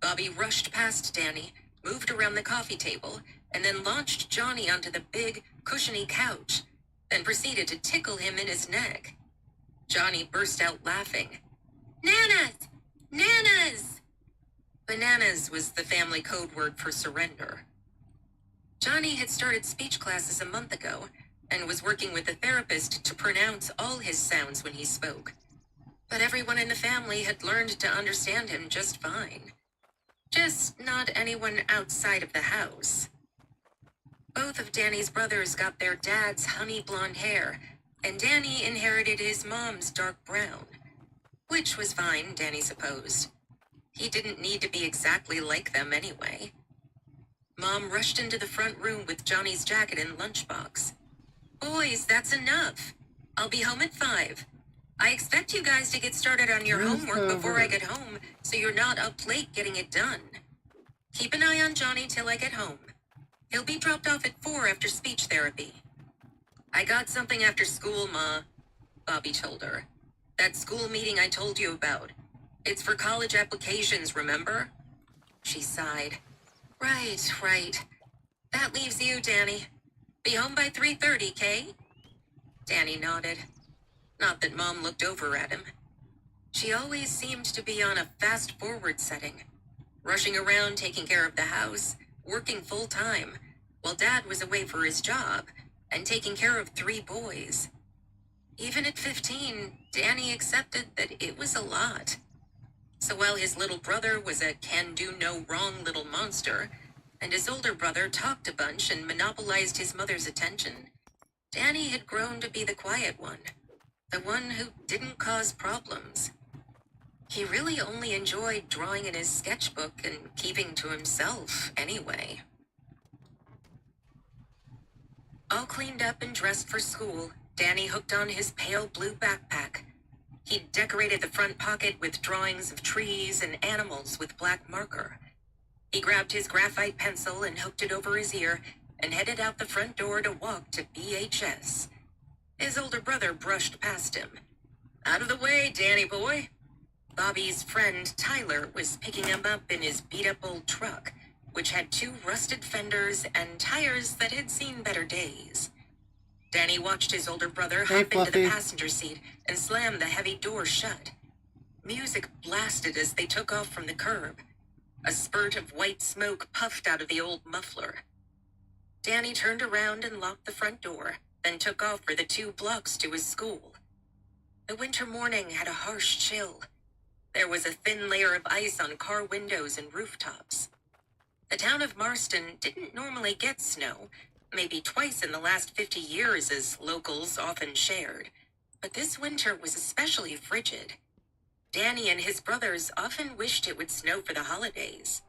Bobby rushed past Danny, moved around the coffee table, and then launched Johnny onto the big, cushiony couch, then proceeded to tickle him in his neck. Johnny burst out laughing. Nanas! Nanas! Bananas was the family code word for surrender. Johnny had started speech classes a month ago and was working with a therapist to pronounce all his sounds when he spoke. But everyone in the family had learned to understand him just fine. Just not anyone outside of the house. Both of Danny's brothers got their dad's honey blonde hair, and Danny inherited his mom's dark brown. Which was fine, Danny supposed. He didn't need to be exactly like them anyway. Mom rushed into the front room with Johnny's jacket and lunchbox. Boys, that's enough. I'll be home at 5. I expect you guys to get started on your homework before I get home, so you're not up late getting it done. Keep an eye on Johnny till I get home. He'll be dropped off at 4 after speech therapy. I got something after school, Ma, Bobby told her. That school meeting I told you about. It's for college applications, remember? She sighed. Right. That leaves you, Danny. Be home by 3:30, Kay? Danny nodded. Not that Mom looked over at him. She always seemed to be on a fast-forward setting, rushing around taking care of the house, working full-time, while Dad was away for his job, and taking care of 3 boys. Even at 15, Danny accepted that it was a lot. So while his little brother was a can-do-no-wrong little monster, and his older brother talked a bunch and monopolized his mother's attention, Danny had grown to be the quiet one, the one who didn't cause problems. He really only enjoyed drawing in his sketchbook and keeping to himself anyway. All cleaned up and dressed for school, Danny hooked on his pale blue backpack. He'd decorated the front pocket with drawings of trees and animals with black marker. He grabbed his graphite pencil and hooked it over his ear and headed out the front door to walk to BHS. His older brother brushed past him. Out of the way, Danny boy. Bobby's friend Tyler was picking him up in his beat-up old truck, which had 2 rusted fenders and tires that had seen better days. Danny watched his older brother hop into the passenger seat and slam the heavy door shut. Music blasted as they took off from the curb. A spurt of white smoke puffed out of the old muffler. Danny turned around and locked the front door, then took off for the 2 blocks to his school. The winter morning had a harsh chill. There was a thin layer of ice on car windows and rooftops. The town of Marston didn't normally get snow, maybe twice in the last 50 years as locals often shared, but this winter was especially frigid. Danny and his brothers often wished it would snow for the holidays.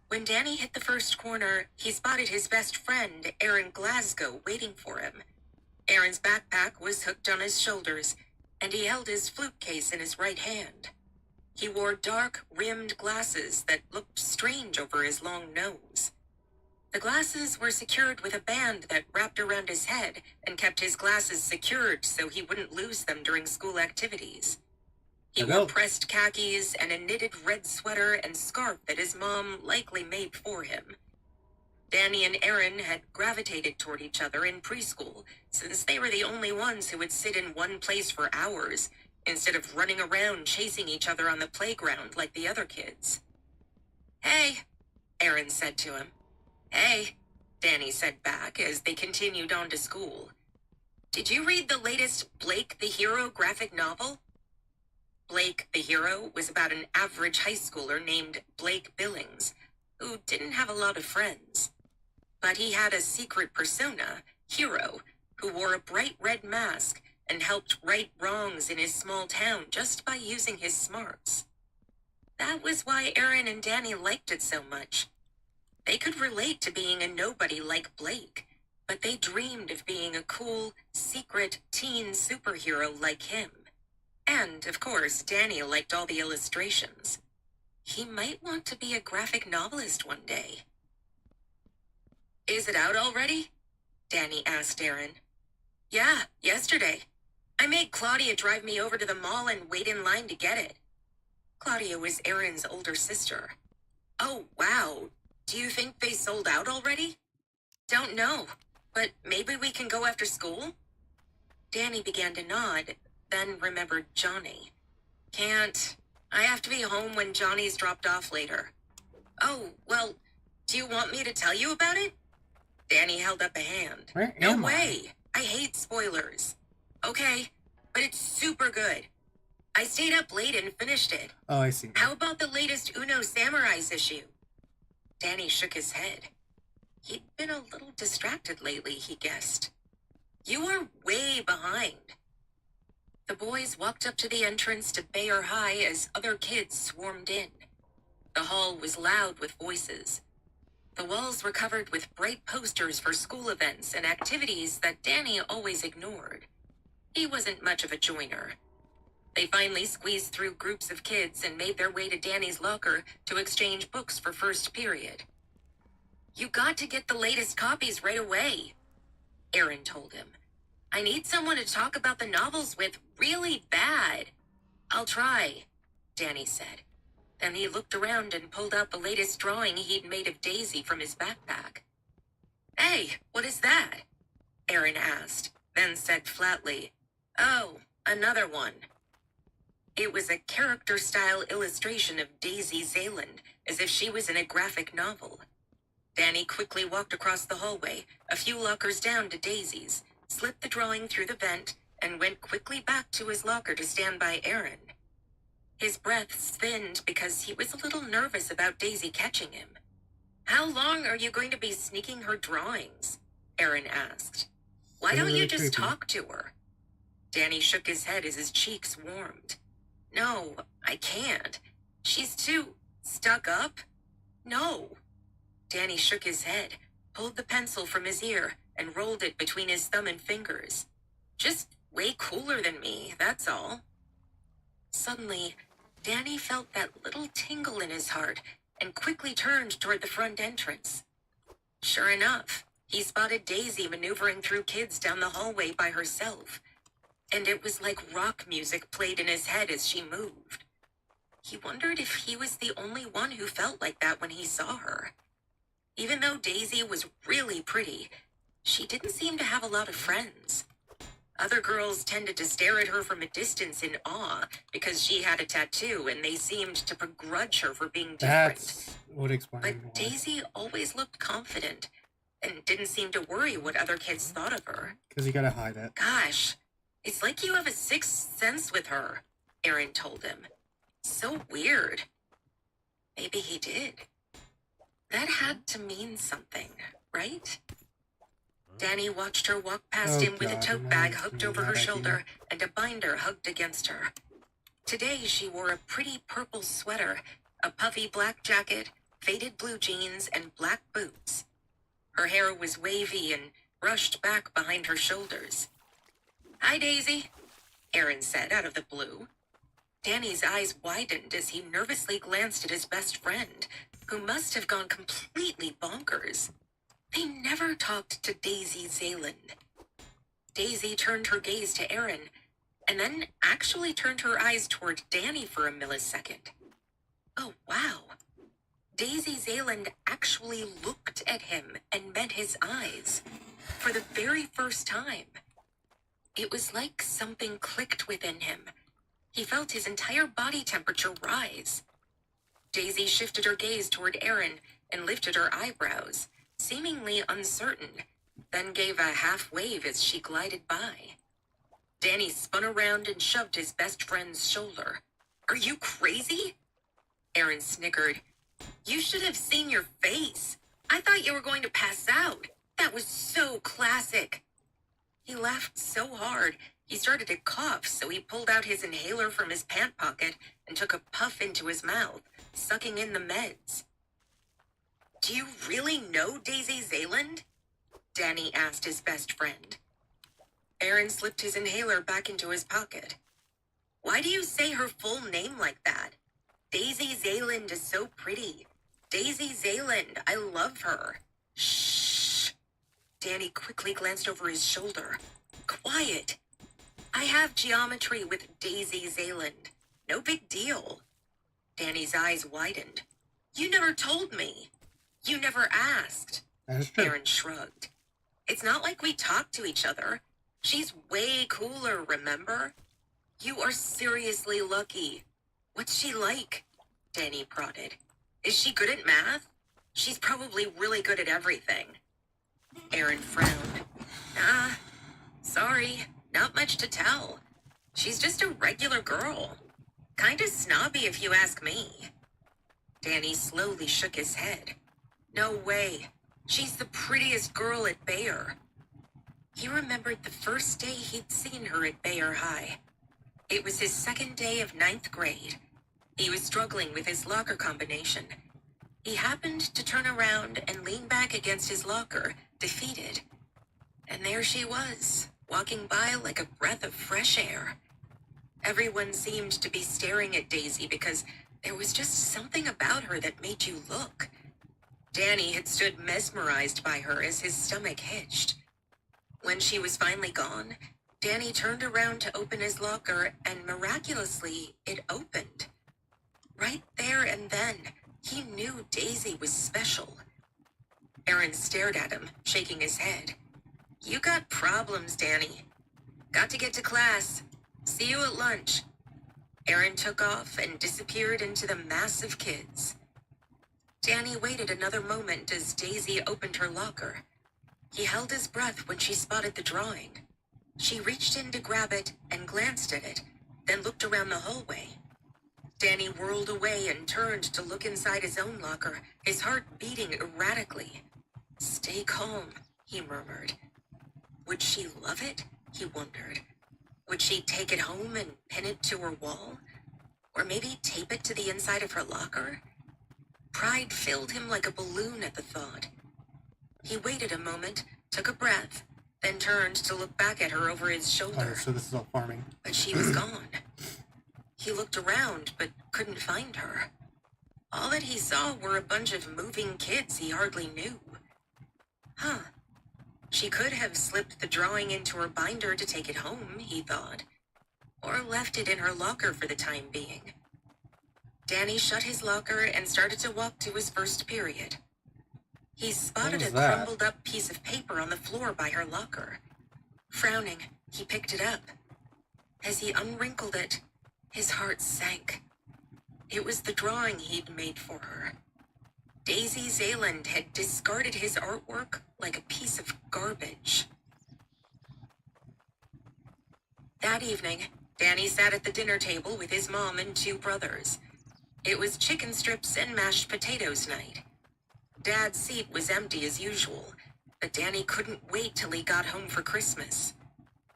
When Danny hit the first corner, he spotted his best friend, Aaron Glasgow, waiting for him. Aaron's backpack was hooked on his shoulders, and he held his flute case in his right hand. He wore dark, rimmed glasses that looked strange over his long nose. The glasses were secured with a band that wrapped around his head and kept his glasses secured so he wouldn't lose them during school activities. He wore pressed khakis and a knitted red sweater and scarf that his mom likely made for him. Danny and Aaron had gravitated toward each other in preschool, since they were the only ones who would sit in one place for hours, instead of running around chasing each other on the playground like the other kids. "Hey," Aaron said to him. "Hey," Danny said back as they continued on to school. "Did you read the latest Blake the Hero graphic novel?" Blake the Hero was about an average high schooler named Blake Billings, who didn't have a lot of friends. But he had a secret persona, Hero, who wore a bright red mask and helped right wrongs in his small town just by using his smarts. That was why Aaron and Danny liked it so much. They could relate to being a nobody like Blake, but they dreamed of being a cool, secret teen superhero like him. And, of course, Danny liked all the illustrations. He might want to be a graphic novelist one day. "Is it out already?" Danny asked Aaron. "Yeah, yesterday. I made Claudia drive me over to the mall and wait in line to get it." Claudia was Aaron's older sister. "Oh, wow. Do you think they sold out already?" "Don't know, but maybe we can go after school?" Danny began to nod, then remembered Johnny. "Can't. I have to be home when Johnny's dropped off later." "Oh, well, do you want me to tell you about it?" Danny held up a hand. Where "No am way. I hate spoilers." "Okay, but it's super good. I stayed up late and finished it." Oh, I see. "How about the latest Uno Samurais issue?" Danny shook his head. He'd been a little distracted lately, he guessed. "You are way behind." The boys walked up to the entrance to Bayer High as other kids swarmed in. The hall was loud with voices. The walls were covered with bright posters for school events and activities that Danny always ignored. He wasn't much of a joiner. They finally squeezed through groups of kids and made their way to Danny's locker to exchange books for first period. "You got to get the latest copies right away," Aaron told him. "I need someone to talk about the novels with really bad." "I'll try," Danny said. Then he looked around and pulled out the latest drawing he'd made of Daisy from his backpack. "Hey, what is that?" Aaron asked, then said flatly, "Oh, another one." It was a character-style illustration of Daisy Zayland, as if she was in a graphic novel. Danny quickly walked across the hallway, a few lockers down to Daisy's, slipped the drawing through the vent, and went quickly back to his locker to stand by Aaron. His breath thinned because he was a little nervous about Daisy catching him. "How long are you going to be sneaking her drawings?" Aaron asked. "Why don't you just talk to her?" Danny shook his head as his cheeks warmed. "No, I can't. She's too stuck up. No." Danny shook his head, pulled the pencil from his ear, and rolled it between his thumb and fingers. "Just way cooler than me, that's all." Suddenly, Danny felt that little tingle in his heart and quickly turned toward the front entrance. Sure enough, he spotted Daisy maneuvering through kids down the hallway by herself, and it was like rock music played in his head as she moved. He wondered if he was the only one who felt like that when he saw her. Even though Daisy was really pretty, she didn't seem to have a lot of friends. Other girls tended to stare at her from a distance in awe because she had a tattoo and they seemed to begrudge her for being different. That would explain But why. Daisy always looked confident and didn't seem to worry what other kids thought of her. Because you gotta hide it. "Gosh, it's like you have a sixth sense with her," Aaron told him. So weird. Maybe he did. That had to mean something, right? Danny watched her walk past him with a tote bag hooked over her shoulder and a binder hugged against her. Today she wore a pretty purple sweater, a puffy black jacket, faded blue jeans, and black boots. Her hair was wavy and brushed back behind her shoulders. "Hi, Daisy," Aaron said out of the blue. Danny's eyes widened as he nervously glanced at his best friend, who must have gone completely bonkers. They never talked to Daisy Zayland. Daisy turned her gaze to Aaron, and then actually turned her eyes toward Danny for a millisecond. Oh, wow. Daisy Zayland actually looked at him and met his eyes for the very first time. It was like something clicked within him. He felt his entire body temperature rise. Daisy shifted her gaze toward Aaron and lifted her eyebrows, seemingly uncertain, then gave a half wave as she glided by. Danny spun around and shoved his best friend's shoulder. "Are you crazy?" Aaron snickered. "You should have seen your face. I thought you were going to pass out. That was so classic." He laughed so hard, he started to cough, so he pulled out his inhaler from his pant pocket and took a puff into his mouth, sucking in the meds. "Do you really know Daisy Zayland?" Danny asked his best friend. Aaron slipped his inhaler back into his pocket. "Why do you say her full name like that? Daisy Zayland is so pretty. Daisy Zayland, I love her." "Shh." Danny quickly glanced over his shoulder. "Quiet. I have geometry with Daisy Zayland. No big deal." Danny's eyes widened. "You never told me. You never asked." That's true. Aaron shrugged. "It's not like we talk to each other. She's way cooler, remember? You are seriously lucky. What's she like?" Danny prodded. "Is she good at math? She's probably really good at everything." Aaron frowned. Sorry, not much to tell. She's just a regular girl. Kinda snobby if you ask me." Danny slowly shook his head. "No way. She's the prettiest girl at Bayer." He remembered the first day he'd seen her at Bayer High. It was his second day of 9th grade. He was struggling with his locker combination. He happened to turn around and lean back against his locker, defeated. And there she was, walking by like a breath of fresh air. Everyone seemed to be staring at Daisy because there was just something about her that made you look. Danny had stood mesmerized by her as his stomach hitched. When she was finally gone, Danny turned around to open his locker, and miraculously, it opened. Right there and then, he knew Daisy was special. Aaron stared at him, shaking his head. "You got problems, Danny. Got to get to class. See you at lunch." Aaron took off and disappeared into the mass of kids. Danny waited another moment as Daisy opened her locker. He held his breath when she spotted the drawing. She reached in to grab it and glanced at it, then looked around the hallway. Danny whirled away and turned to look inside his own locker, his heart beating erratically. "Stay calm," he murmured. Would she love it? He wondered. Would she take it home and pin it to her wall? Or maybe tape it to the inside of her locker? Pride filled him like a balloon at the thought. He waited a moment, took a breath, then turned to look back at her over his shoulder. Oh, so this is all farming. But she was gone. He looked around, but couldn't find her. All that he saw were a bunch of moving kids he hardly knew. She could have slipped the drawing into her binder to take it home, he thought, or left it in her locker for the time being. Danny shut his locker and started to walk to his first period. He spotted a crumbled up piece of paper on the floor by her locker. Frowning, he picked it up. As he unwrinkled it, his heart sank. It was the drawing he'd made for her. Daisy Zayland had discarded his artwork like a piece of garbage. That evening, Danny sat at the dinner table with his mom and 2 brothers. It was chicken strips and mashed potatoes night. Dad's seat was empty as usual, but Danny couldn't wait till he got home for Christmas.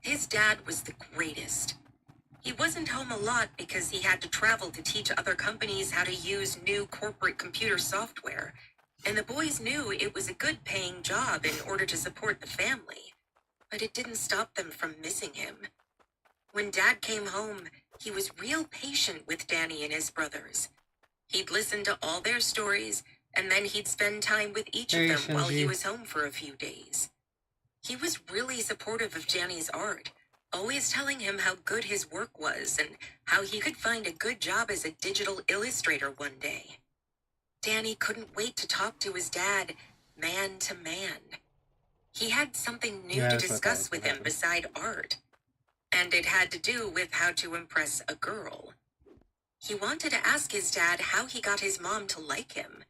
His dad was the greatest. He wasn't home a lot because he had to travel to teach other companies how to use new corporate computer software, and the boys knew it was a good-paying job in order to support the family. But it didn't stop them from missing him. When Dad came home, he was real patient with Danny and his brothers. He'd listen to all their stories, and then he'd spend time with each of them while he was home for a few days. He was really supportive of Danny's art, always telling him how good his work was and how he could find a good job as a digital illustrator one day. Danny couldn't wait to talk to his dad, man to man. He had something new to discuss with him beside art, and it had to do with how to impress a girl. He wanted to ask his dad how he got his mom to like him.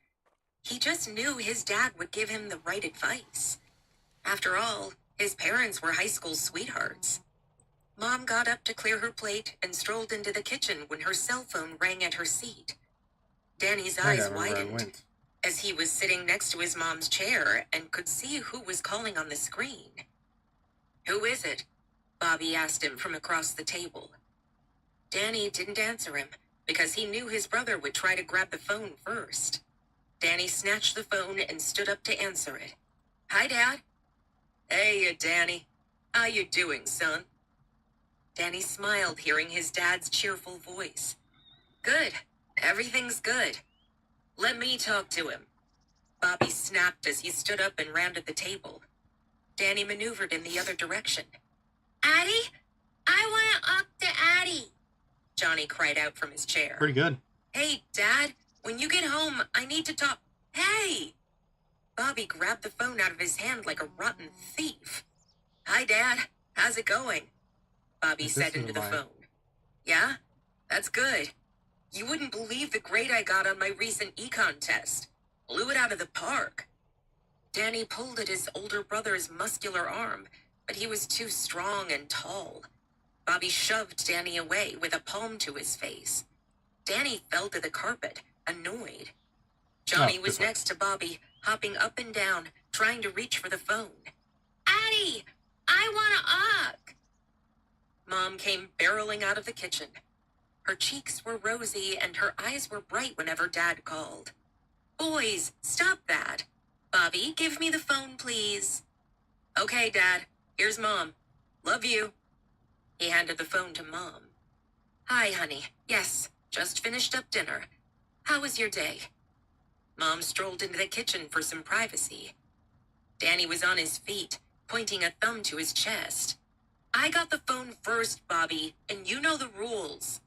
He just knew his dad would give him the right advice. After all, his parents were high school sweethearts. Mom got up to clear her plate and strolled into the kitchen when her cell phone rang at her seat. Danny's eyes widened as he was sitting next to his mom's chair and could see who was calling on the screen. "Who is it?" Bobby asked him from across the table. Danny didn't answer him because he knew his brother would try to grab the phone first. Danny snatched the phone and stood up to answer it. "Hi, Dad." "Hey, Danny. How you doing, son?" Danny smiled, hearing his dad's cheerful voice. "Good. Everything's good. Let me talk to him." Bobby snapped as he stood up and rounded the table. Danny maneuvered in the other direction. "Addie? I want to talk to Addie," Johnny cried out from his chair. Pretty good. "Hey, Dad, when you get home, I need to talk." "Hey!" Bobby grabbed the phone out of his hand like a rotten thief. "Hi, Dad. How's it going?" Bobby said into the phone. "Yeah? That's good. You wouldn't believe the grade I got on my recent econ test. Blew it out of the park." Danny pulled at his older brother's muscular arm, but he was too strong and tall. Bobby shoved Danny away with a palm to his face. Danny fell to the carpet, annoyed. Johnny was next to Bobby, hopping up and down, trying to reach for the phone. "Addie, I want to hug." Mom came barreling out of the kitchen. Her cheeks were rosy and her eyes were bright whenever Dad called. "Boys, stop that. Bobby, give me the phone, please." "Okay, Dad. Here's Mom. Love you." He handed the phone to Mom. "Hi, honey. Yes, just finished up dinner. How was your day?" Mom strolled into the kitchen for some privacy. Danny was on his feet, pointing a thumb to his chest. "I got the phone first, Bobby, and you know the rules."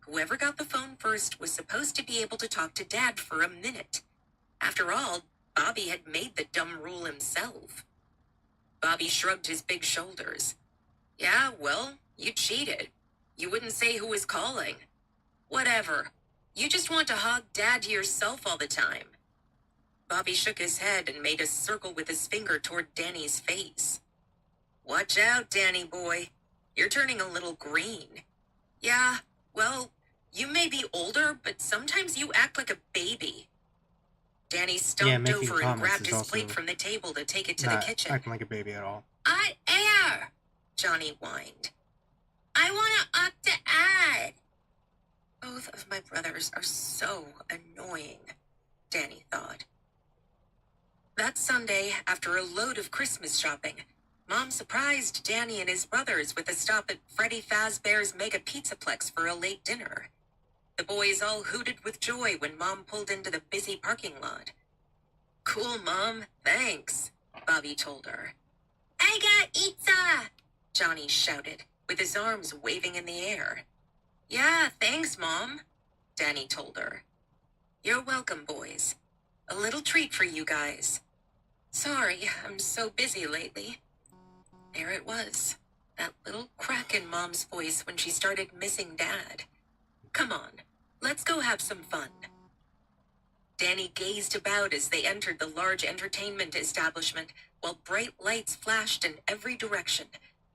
Whoever got the phone first was supposed to be able to talk to Dad for a minute. After all, Bobby had made the dumb rule himself. Bobby shrugged his big shoulders. "Yeah, well, you cheated. You wouldn't say who was calling. Whatever. You just want to hog Dad to yourself all the time." Bobby shook his head and made a circle with his finger toward Danny's face. "Watch out, Danny boy. You're turning a little green. Yeah, well, you may be older, but sometimes you act like a baby." Danny stomped over and grabbed his plate from the table to take it to the kitchen. Acting like a baby at all. "I air," Johnny whined. "I want to up to add." Both of my brothers are so annoying, Danny thought. That Sunday, after a load of Christmas shopping, Mom surprised Danny and his brothers with a stop at Freddy Fazbear's Mega Pizzaplex for a late dinner. The boys all hooted with joy when Mom pulled into the busy parking lot. "Cool, Mom. Thanks," Bobby told her. "I got pizza," Johnny shouted, with his arms waving in the air. "Yeah, thanks, Mom," Danny told her. "You're welcome, boys. A little treat for you guys. Sorry, I'm so busy lately." There it was, that little crack in Mom's voice when she started missing Dad. "Come on, let's go have some fun." Danny gazed about as they entered the large entertainment establishment while bright lights flashed in every direction,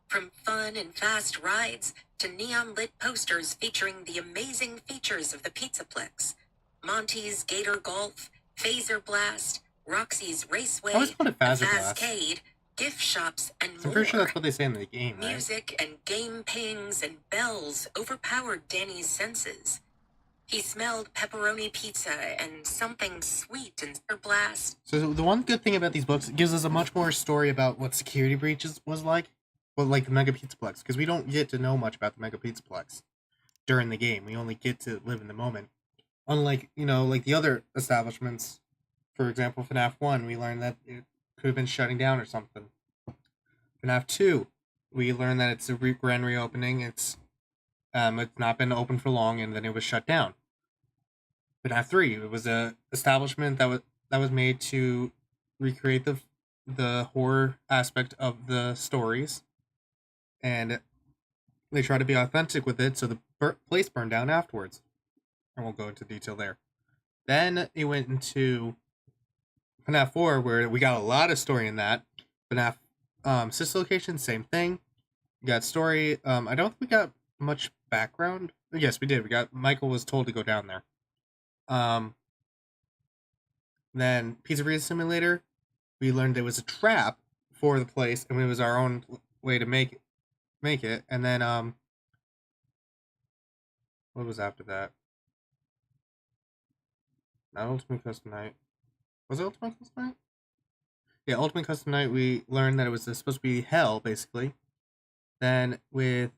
from fun and fast rides to neon-lit posters featuring the amazing features of the pizzaplex. Monty's Gator Golf, Phaser Blast, Roxy's Raceway, I always called it the Phaser Blast. Fazcade, gift shops, and So more. I'm pretty sure that's what they say in the game, right? Music and game pings and bells overpowered Danny's senses. He smelled pepperoni pizza and something sweet in Sir Blast. So the one good thing about these books, it gives us a much more story about what security breaches was like. Well, like the Mega Pizzaplex, because we don't get to know much about the Mega Pizzaplex during the game. We only get to live in the moment. Unlike, like the other establishments, for example, FNAF 1, we learned that it could have been shutting down or something. FNAF 2, we learned that it's a grand reopening. It's not been open for long, and then it was shut down. FNAF 3, it was a establishment that was made to recreate the horror aspect of the stories, and they try to be authentic with it, so the place burned down afterwards. And we'll go into detail there. Then it went into FNAF 4, where we got a lot of story in that. FNAF sister location, same thing. We got story. I don't think we got much background. Yes, we did. We got Michael was told to go down there. Then Pizzeria Simulator, we learned there was a trap for the place, and it was our own way to make it. And then what was after that? Not Ultimate Custom Night. Was it Ultimate Custom Night? Yeah, Ultimate Custom Night, we learned that it was supposed to be hell, basically. Then with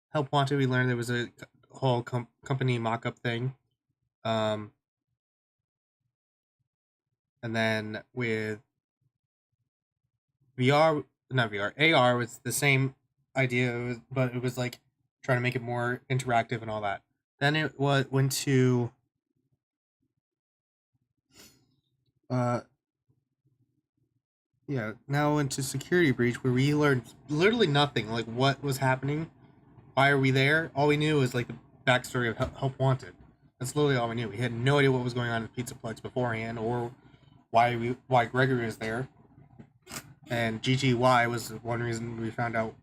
Help Wanted, we learned there was a whole company mock-up thing. And then with AR was the same idea, but it was like trying to make it more interactive and all that. Then it went to now into Security Breach, where we learned literally nothing, like what was happening, why are we there. All we knew was like the backstory of Help Wanted. That's literally all we knew. We had no idea what was going on in Pizzaplex beforehand, or why Gregory was there. And GGY was one reason we found out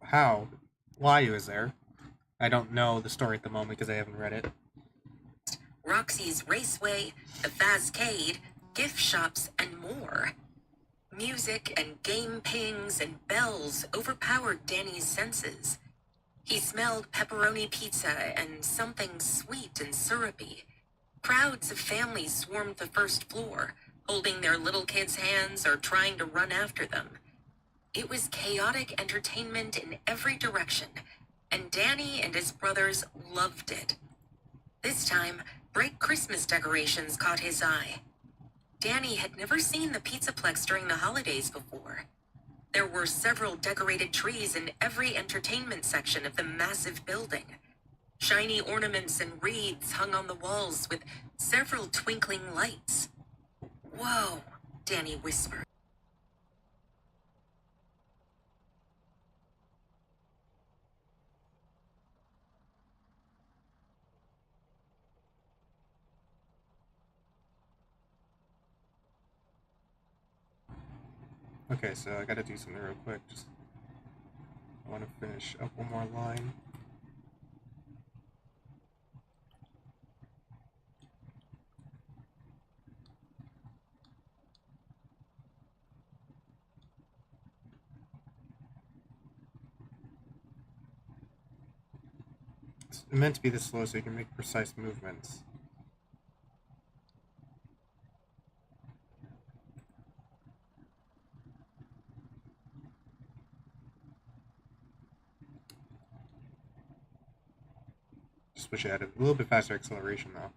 why he was there. I don't know the story at the moment because I haven't read it. Roxy's Raceway, the Fazcade, gift shops, and more. Music and game pings and bells overpowered Danny's senses. He smelled pepperoni pizza and something sweet and syrupy. Crowds of families swarmed the first floor, holding their little kids' hands or trying to run after them. It was chaotic entertainment in every direction, and Danny and his brothers loved it. This time, bright Christmas decorations caught his eye. Danny had never seen the Pizzaplex during the holidays before. There were several decorated trees in every entertainment section of the massive building. Shiny ornaments and wreaths hung on the walls with several twinkling lights. "Whoa," Danny whispered. Okay, so I gotta do something real quick. I want to finish up one more line. It's meant to be this slow so you can make precise movements. Just wish I had a little bit faster acceleration though.